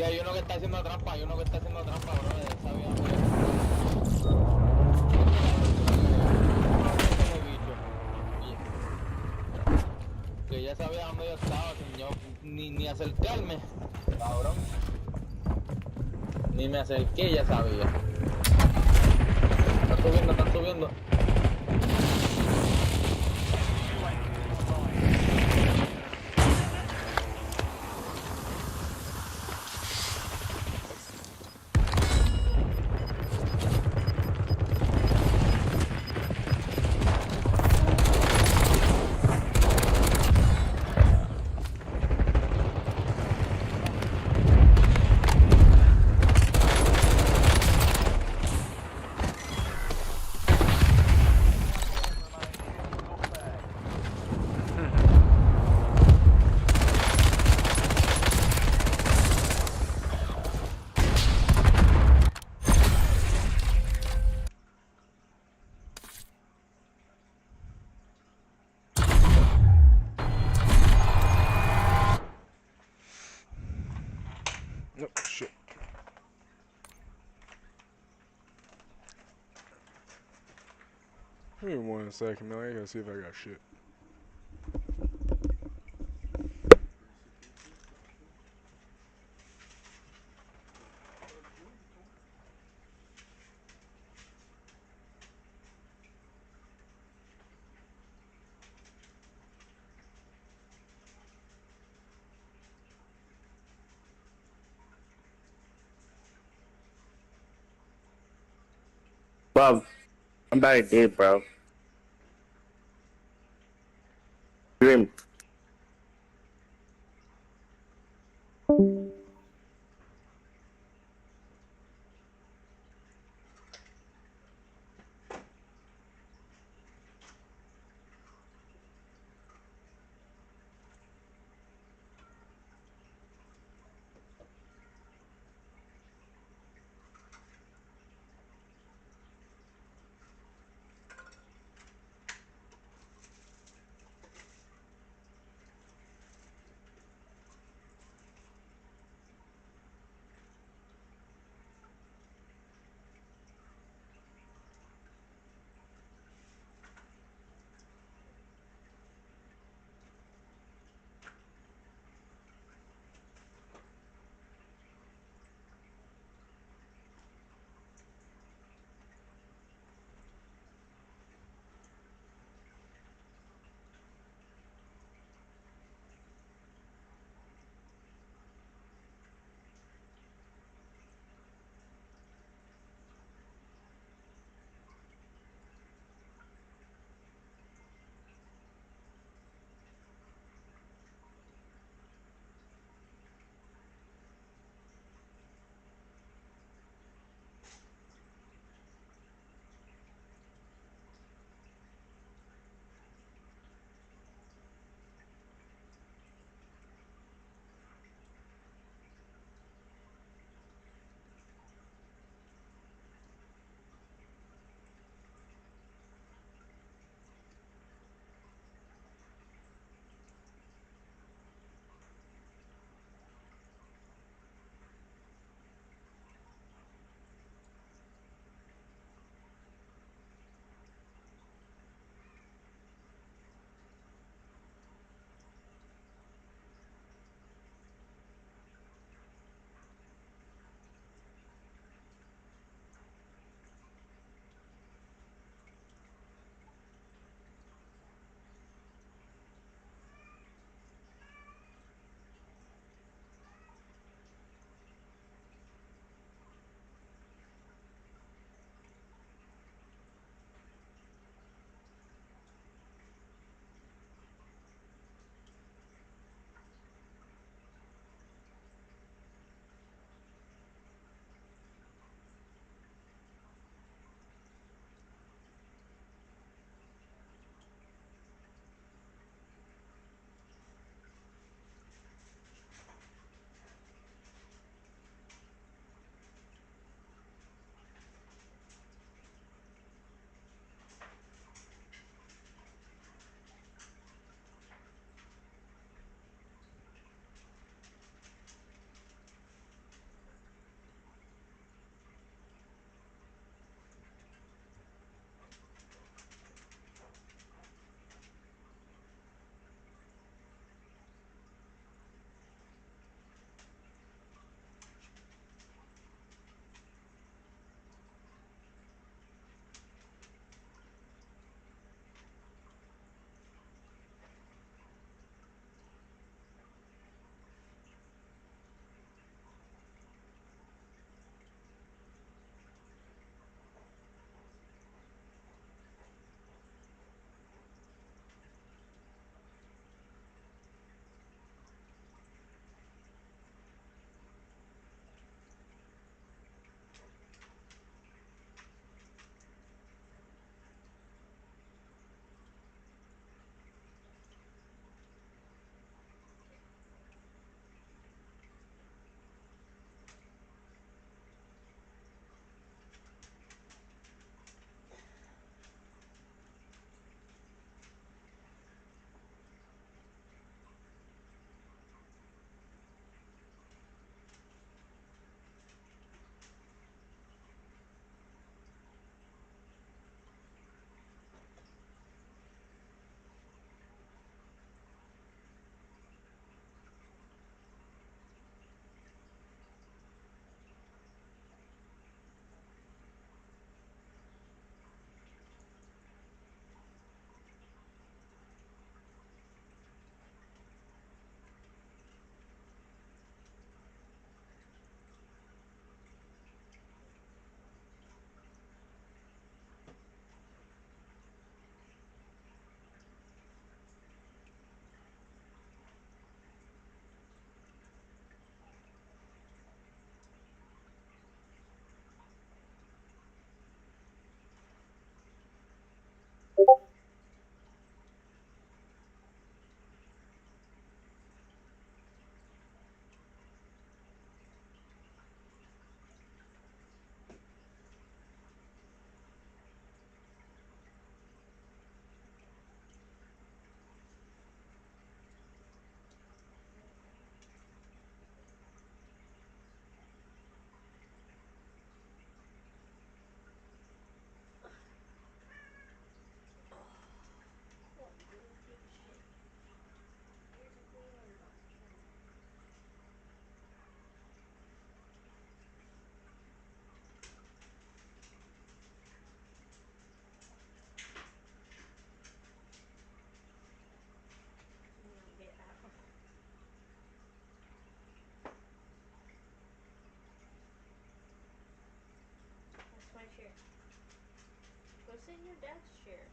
Sí, hay uno que está haciendo trampa, bro. Que ya sabía dónde yo estaba, sin yo ni acercarme, cabrón. Ni me acerqué, ya sabía. Están subiendo. Oh, shit. Give me 1 second, man. I gotta see if I got shit. Bob, I'm back dead, bro. Grim. sit in your dad's chair.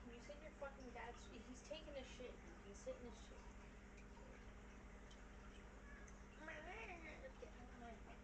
Can you sit in your fucking dad's chair? He's taking a shit. You can sit in his chair. Get out of my head.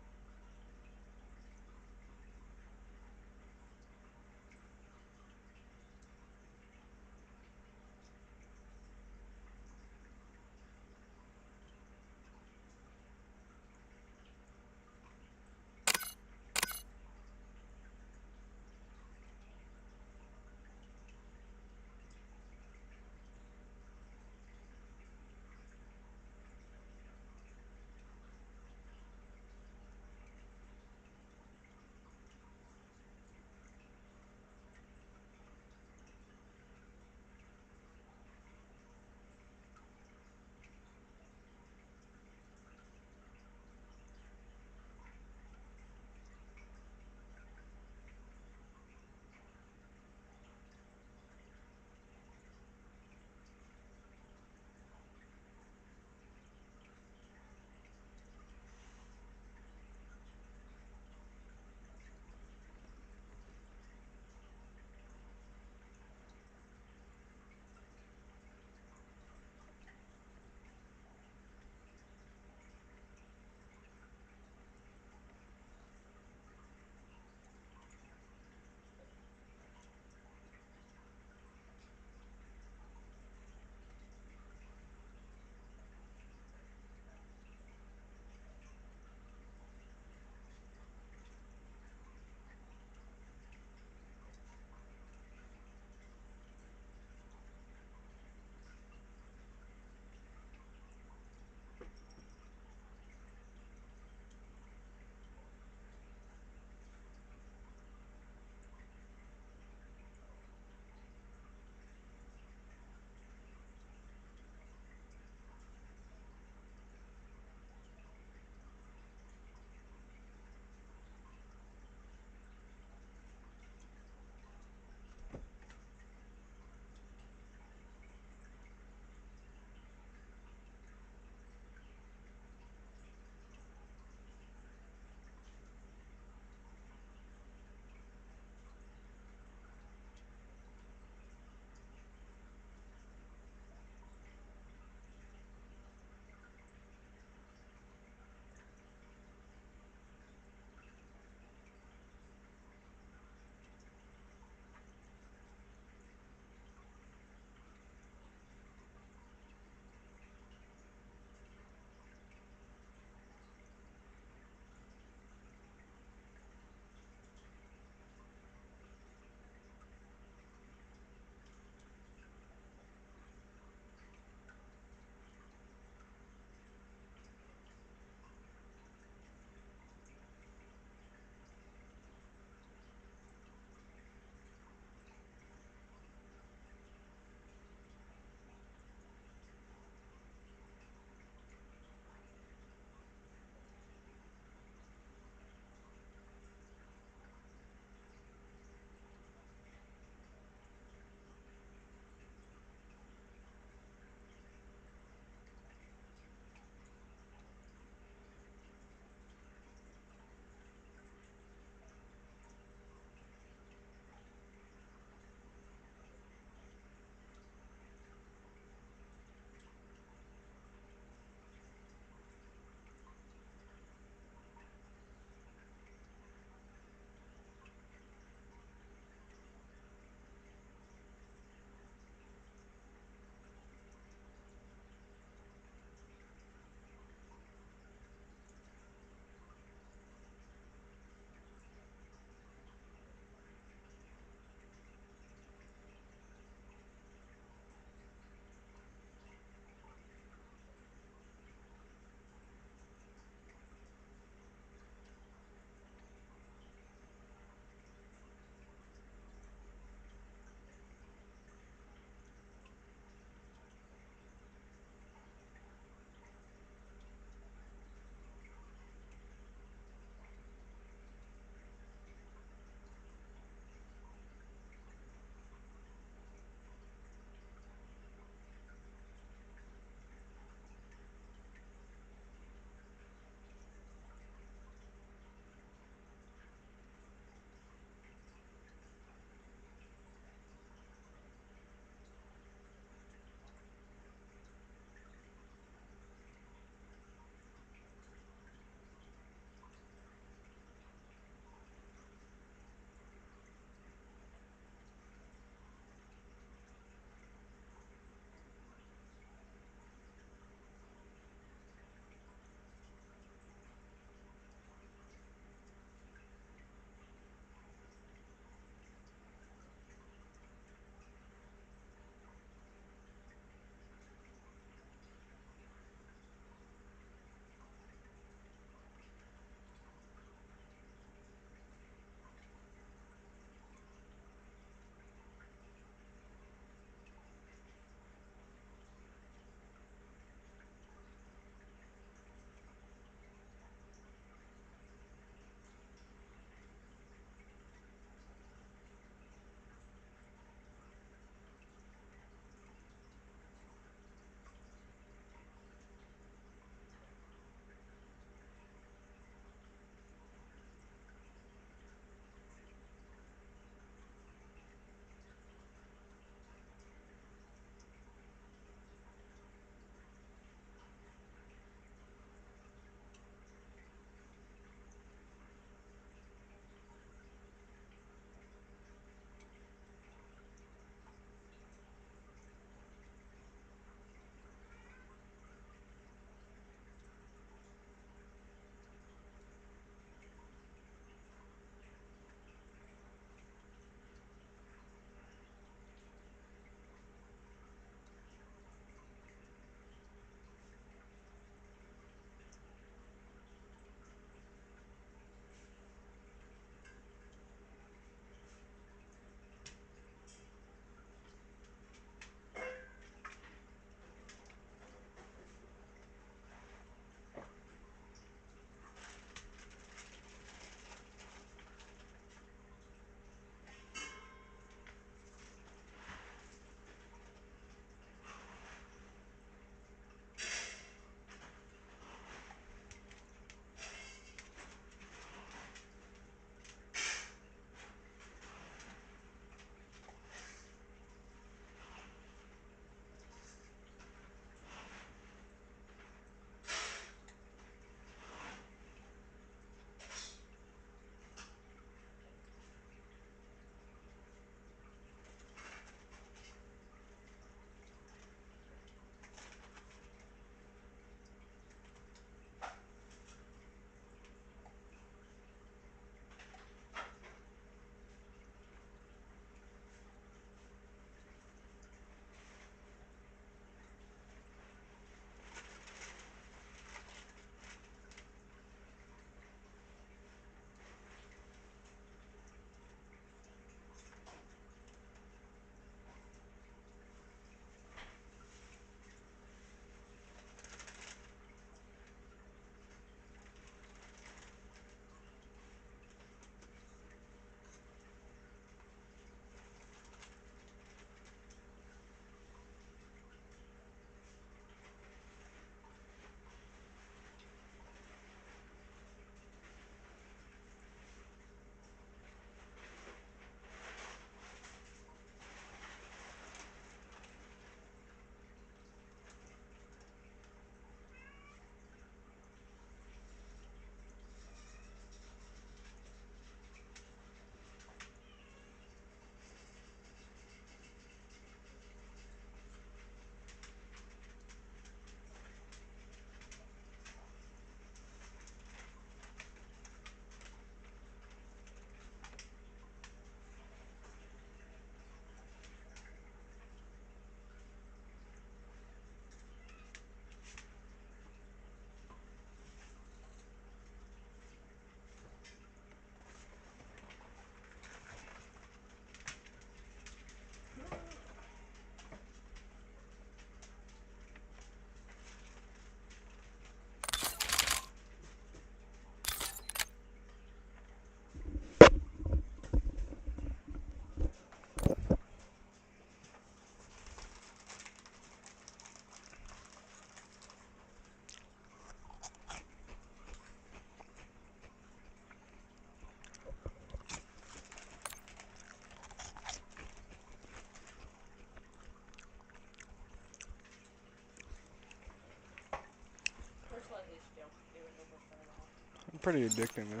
pretty addicting, though.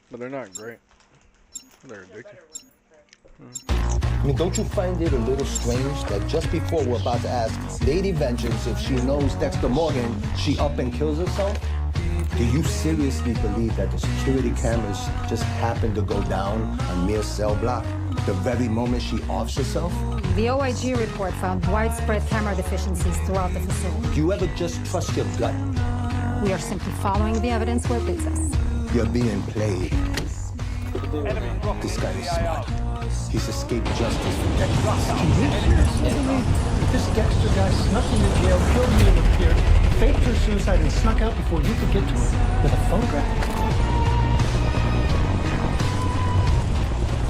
But they're not great. They're addicting. I mean, don't you find it a little strange that just before we're about to ask Lady Vengeance if she knows Dexter Morgan, she up and kills herself? Do you seriously believe that the security cameras just happened to go down on mere cell block the very moment she offs herself? The OIG report found widespread camera deficiencies throughout the facility. Do you ever just trust your gut? We are simply following the evidence where it leads us. You're being played. This guy is smart. He's escaped justice for decades. This Dexter guy snuck into jail, killed me in the pier, faked her suicide, and snuck out before you could get to her with a photograph.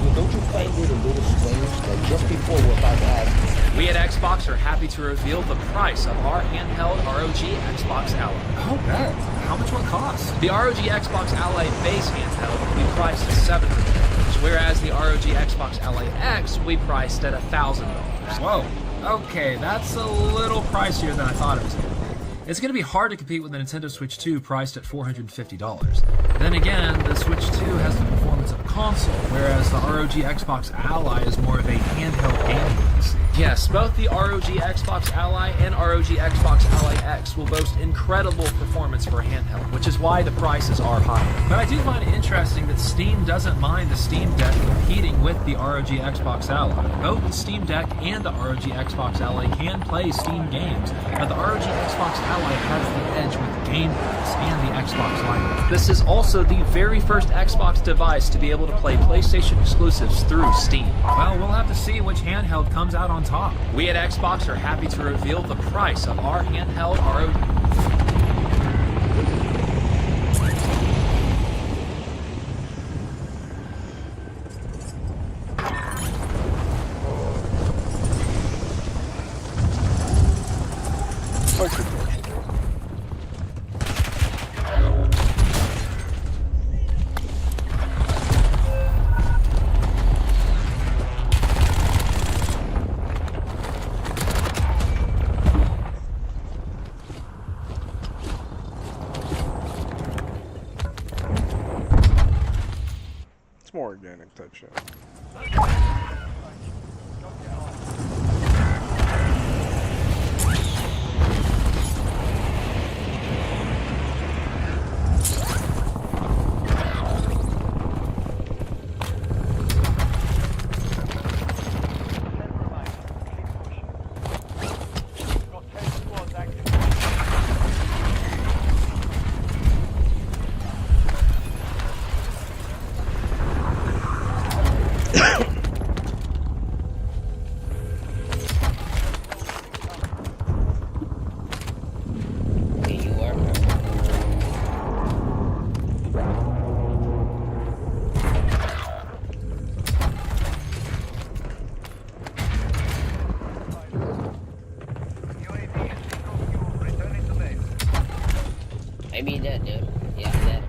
Well, don't you find it a little strange that just before we're about to ask... We at Xbox are happy to reveal the price of our handheld ROG Xbox Ally. Oh, bet. How much will it cost? The ROG Xbox Ally base handheld will be priced at $700, whereas the ROG Xbox Ally X will be priced at $1,000. Whoa. Okay, that's a little pricier than I thought it was going to be. It's going to be hard to compete with the Nintendo Switch 2 priced at $450. Then again, the Switch 2 has the performance of a console, whereas the ROG Xbox Ally is more of a handheld game device. Yes, both the ROG Xbox Ally and ROG Xbox Ally X will boast incredible performance for a handheld, which is why the prices are high. But I do find it interesting that Steam doesn't mind the Steam Deck competing with the ROG Xbox Ally. Both the Steam Deck and the ROG Xbox Ally can play Steam games, but the ROG Xbox Ally has the edge with Game Pass and the Xbox Live. This is also the very first Xbox device to be able to play PlayStation exclusives through Steam. Well, we'll have to see which handheld comes out on top. We at Xbox are happy to reveal the price of our handheld ROG. More organic type shit. I mean that, dude. Yeah, that.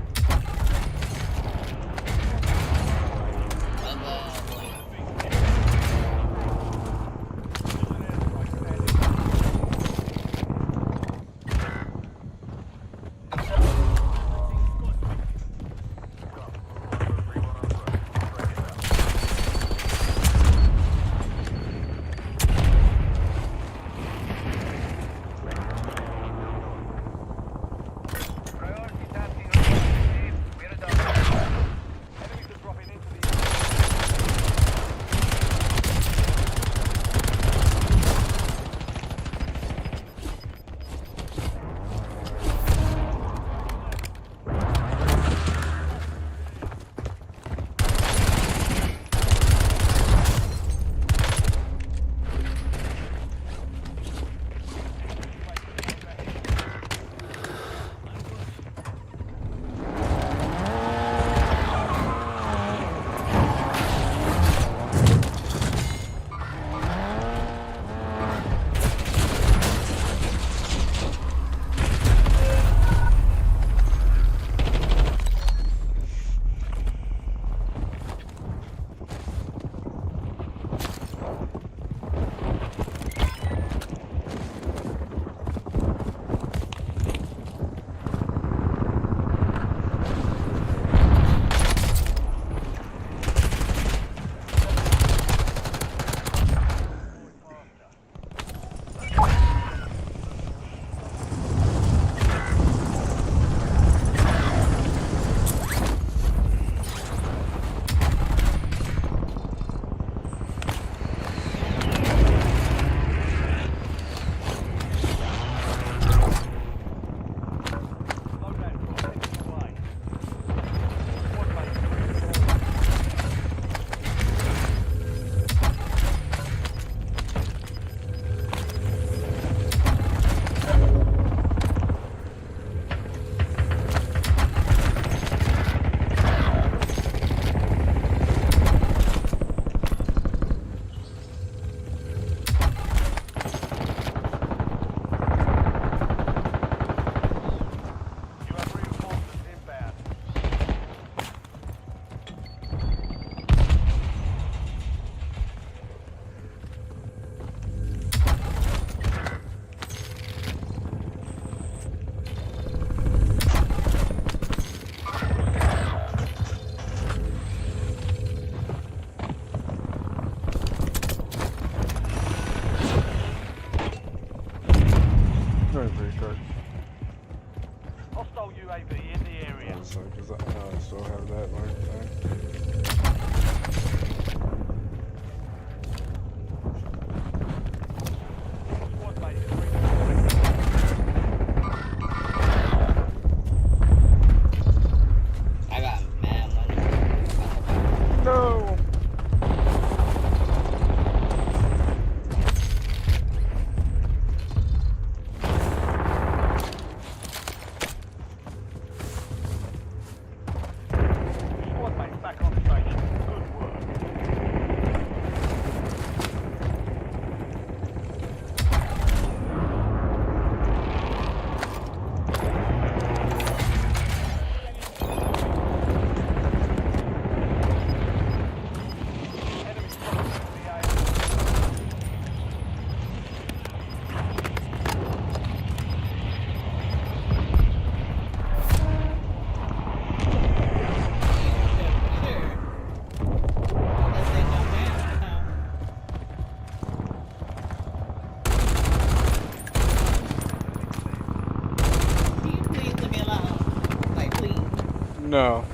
No.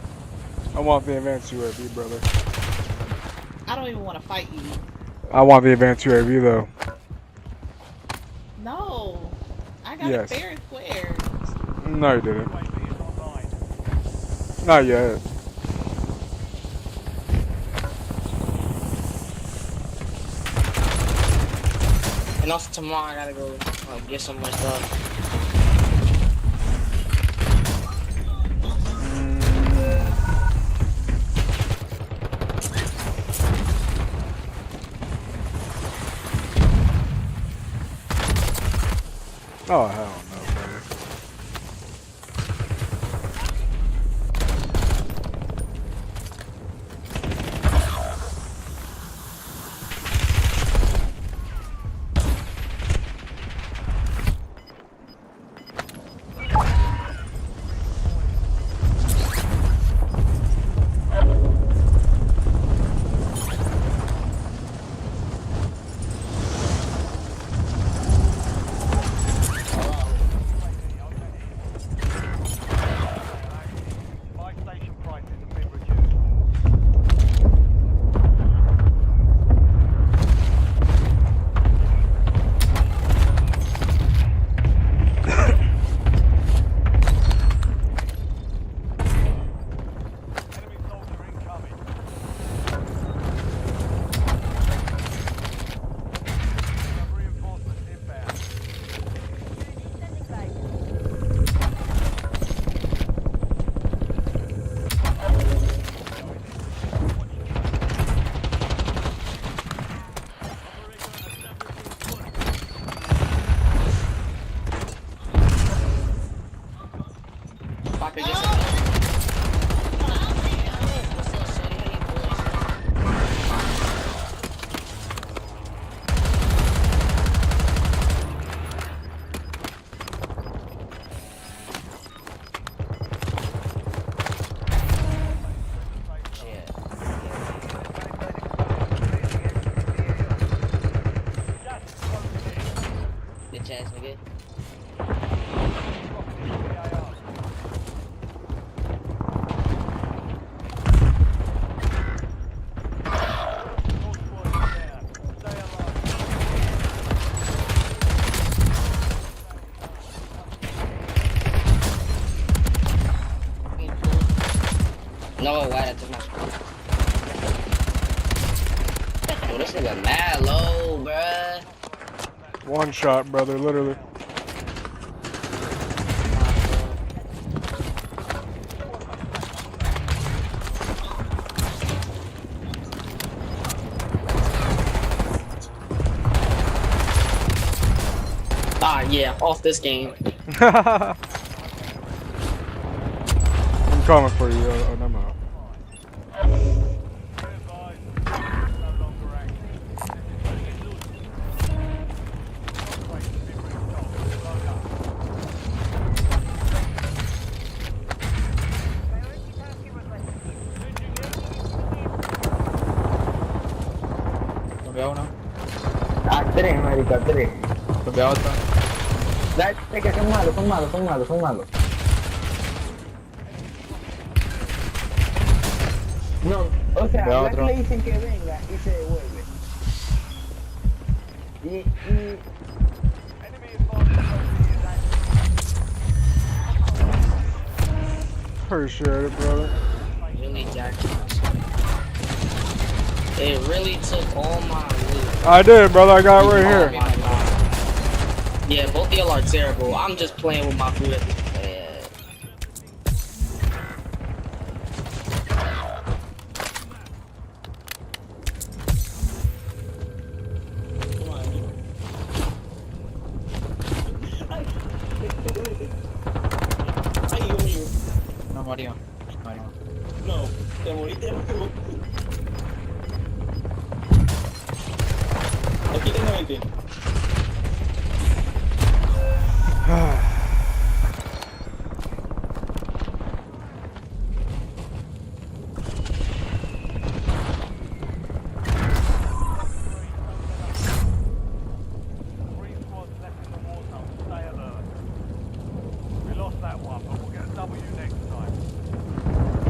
I want the advanced UAV, brother. I don't even want to fight you. I want the advanced UAV, though. No. I got Yes. it fair and square. No, you didn't. Not yet. And also tomorrow I gotta go get some more stuff. Oh, hell no, brother. Good chance, nigga. No, why that took my screen? Yo, this nigga mad low, bruh. One shot, brother, literally. Ah, yeah, off this game. I'm coming for you. Oh, no, no. Veo uno. Ah, tres, marica, tres. Veo otro. Dale, que son malos, son malos, son malos, son malos. No, o sea, Veo no otro. le dicen que venga y se devuelve. Y... Appreciate it, brother. Really jacked. It really took all my loot. I did, brother. I got it right here. Oh my God. Yeah, both of y'all are terrible. I'm just playing with my food. No murió. No, te moriste. Aquí tengo 20. We lost that one, but we'll get a W next time.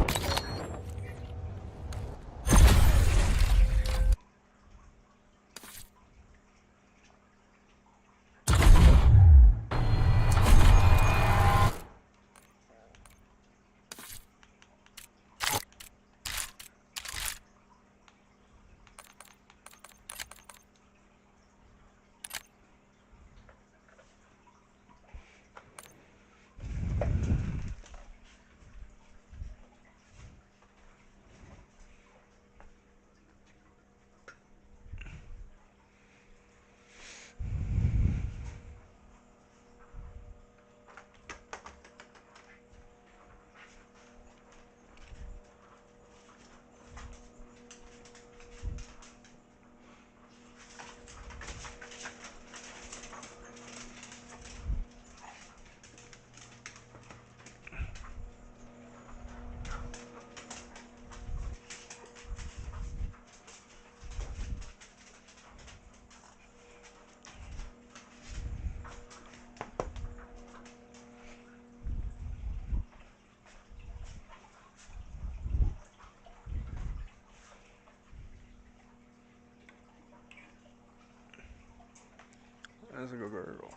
That's a good girl.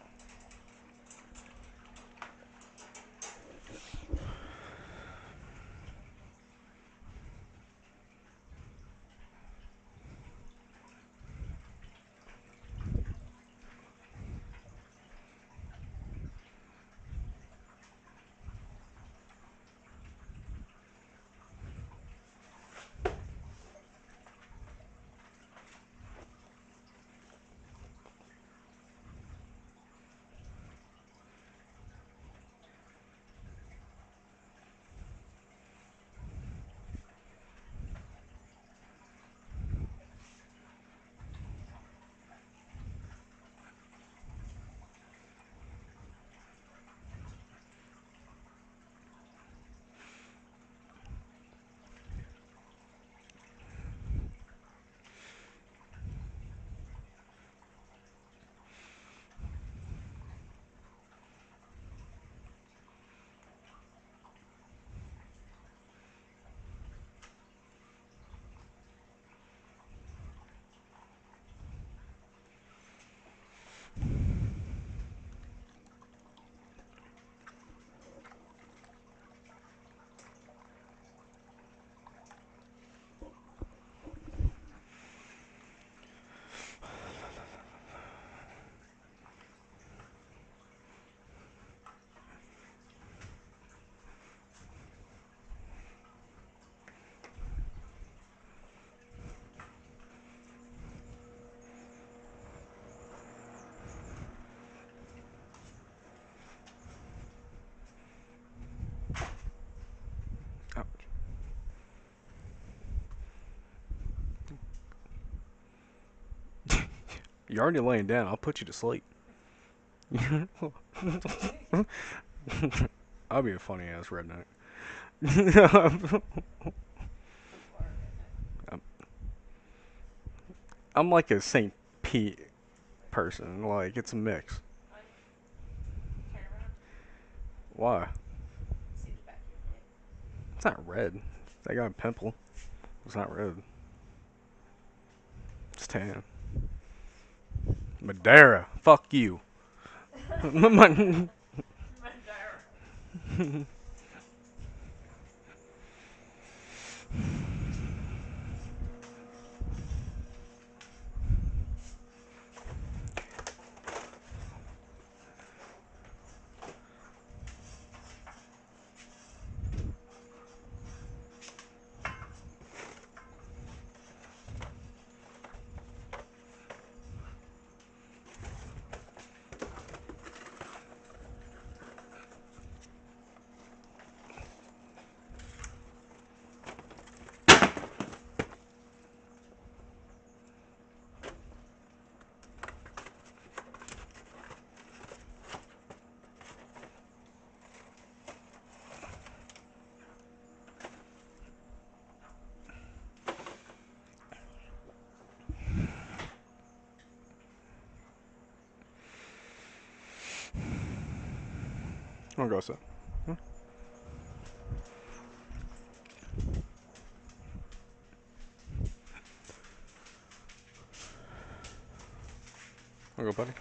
You're already laying down. I'll put you to sleep. I'll be a funny ass redneck. I'm like a St. Pete person. Like, it's a mix. Why? It's not red. I got a pimple. It's not red. It's tan. Madeira. Fuck you. Madeira. I'll go sit. I'll go, buddy.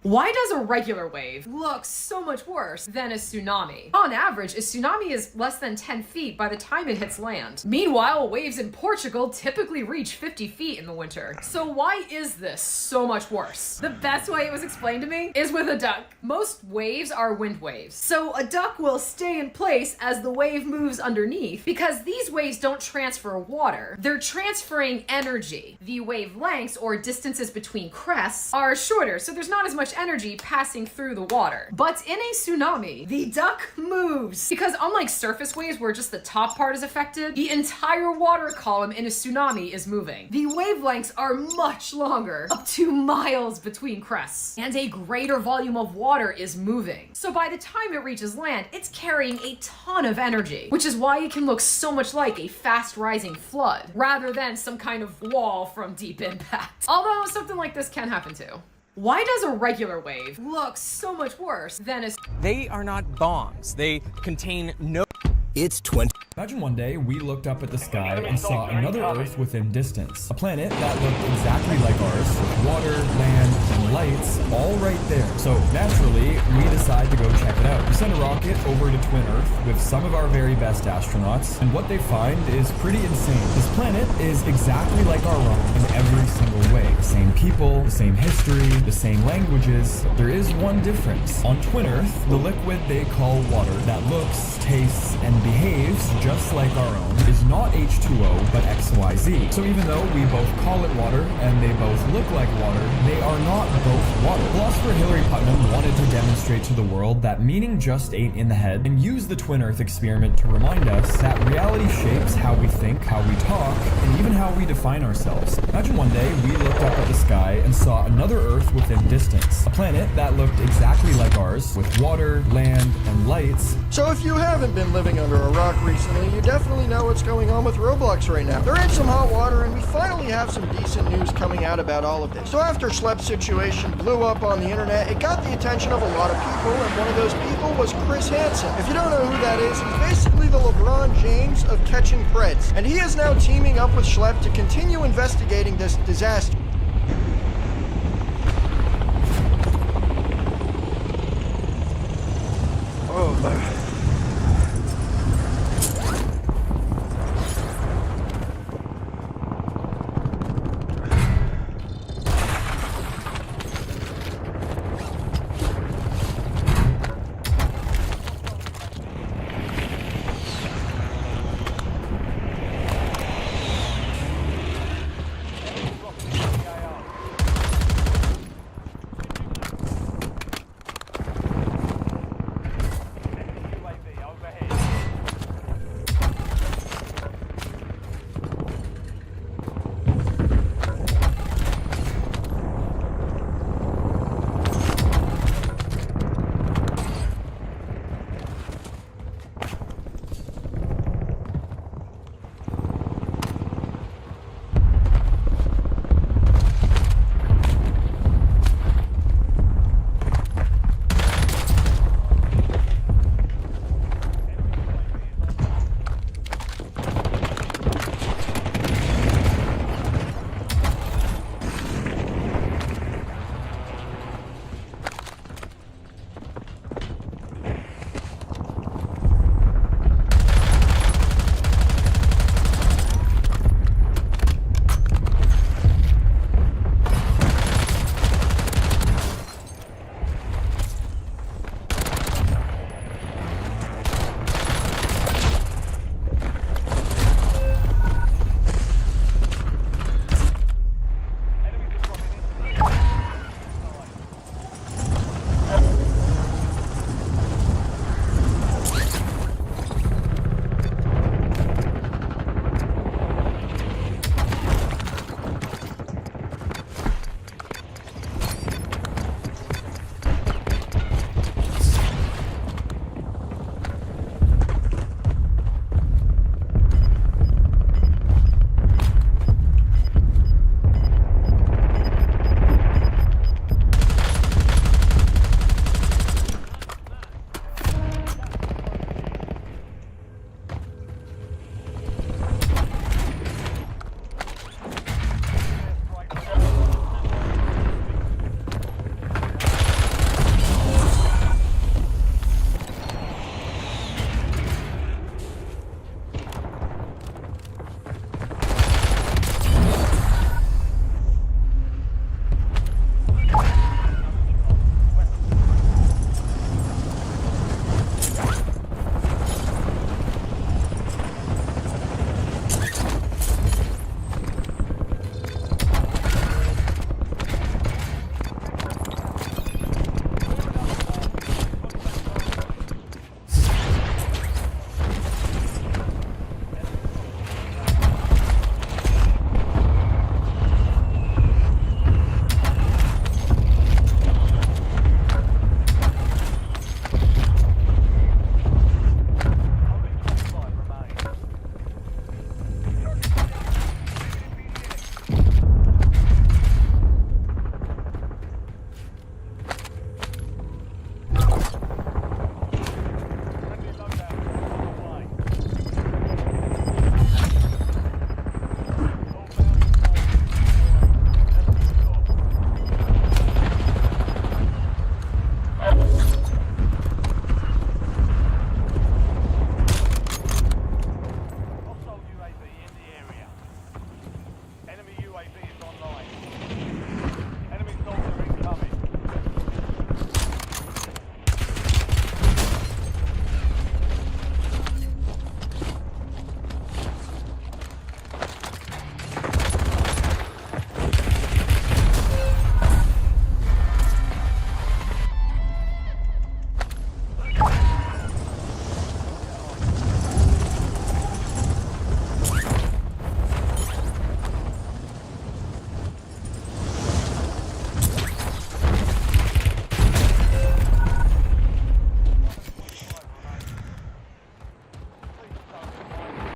Why does a regular wave look so much worse than a tsunami? On average, a tsunami is less than 10 feet by the time it hits land. Meanwhile, waves in Portugal typically reach 50 feet in the winter. So why is this so much worse? The best way it was explained to me is with a duck. Most waves are wind waves. So a duck will stay in place as the wave moves underneath because these waves don't transfer water. They're transferring energy. The wavelengths or distances between crests are shorter, so there's not as much energy passing through the water. But in a tsunami, the duck moves because unlike surface waves where just the top part is affected, the entire water column in a tsunami is moving. The wavelengths are much longer, up to miles between crests, and a greater volume of water is moving. So by the time it reaches land, it's carrying a ton of energy, which is why it can look so much like a fast rising flood rather than some kind of wall from Deep Impact. Although something like this can happen too. Why does a regular wave look so much worse than a... They are not bombs. They contain no... It's 20. Imagine one day we looked up at the sky and saw another Earth within distance. A planet that looked exactly like ours, with water, land, and lights all right there. So naturally, we decide to go check it out. We send a rocket over to Twin Earth with some of our very best astronauts, and what they find is pretty insane. This planet is exactly like our own in every single way. The same people, the same history, the same languages. There is one difference. On Twin Earth, the liquid they call water that looks, tastes, and behaves just like our own is not H2O, but XYZ. So even though we both call it water and they both look like water, they are not both water. Philosopher Hilary Putnam wanted to demonstrate to the world that meaning just ain't in the head, and use the Twin Earth experiment to remind us that reality shapes how we think, how we talk, and even how we define ourselves. Imagine one day we looked up at the sky and saw another Earth within distance. A planet that looked exactly like ours, with water, land, and lights. So if you haven't been living under a rock recently, you definitely know what's going on with Roblox right now. They're in some hot water, and we finally have some decent news coming out about all of this. So after Schlepp's situation blew up on the internet, it got the attention of a lot of people, and one of those people was Chris Hansen. If you don't know who that is, he's basically the LeBron James of catching Preds, and he is now teaming up with Schlepp to continue investigating this disaster. Oh,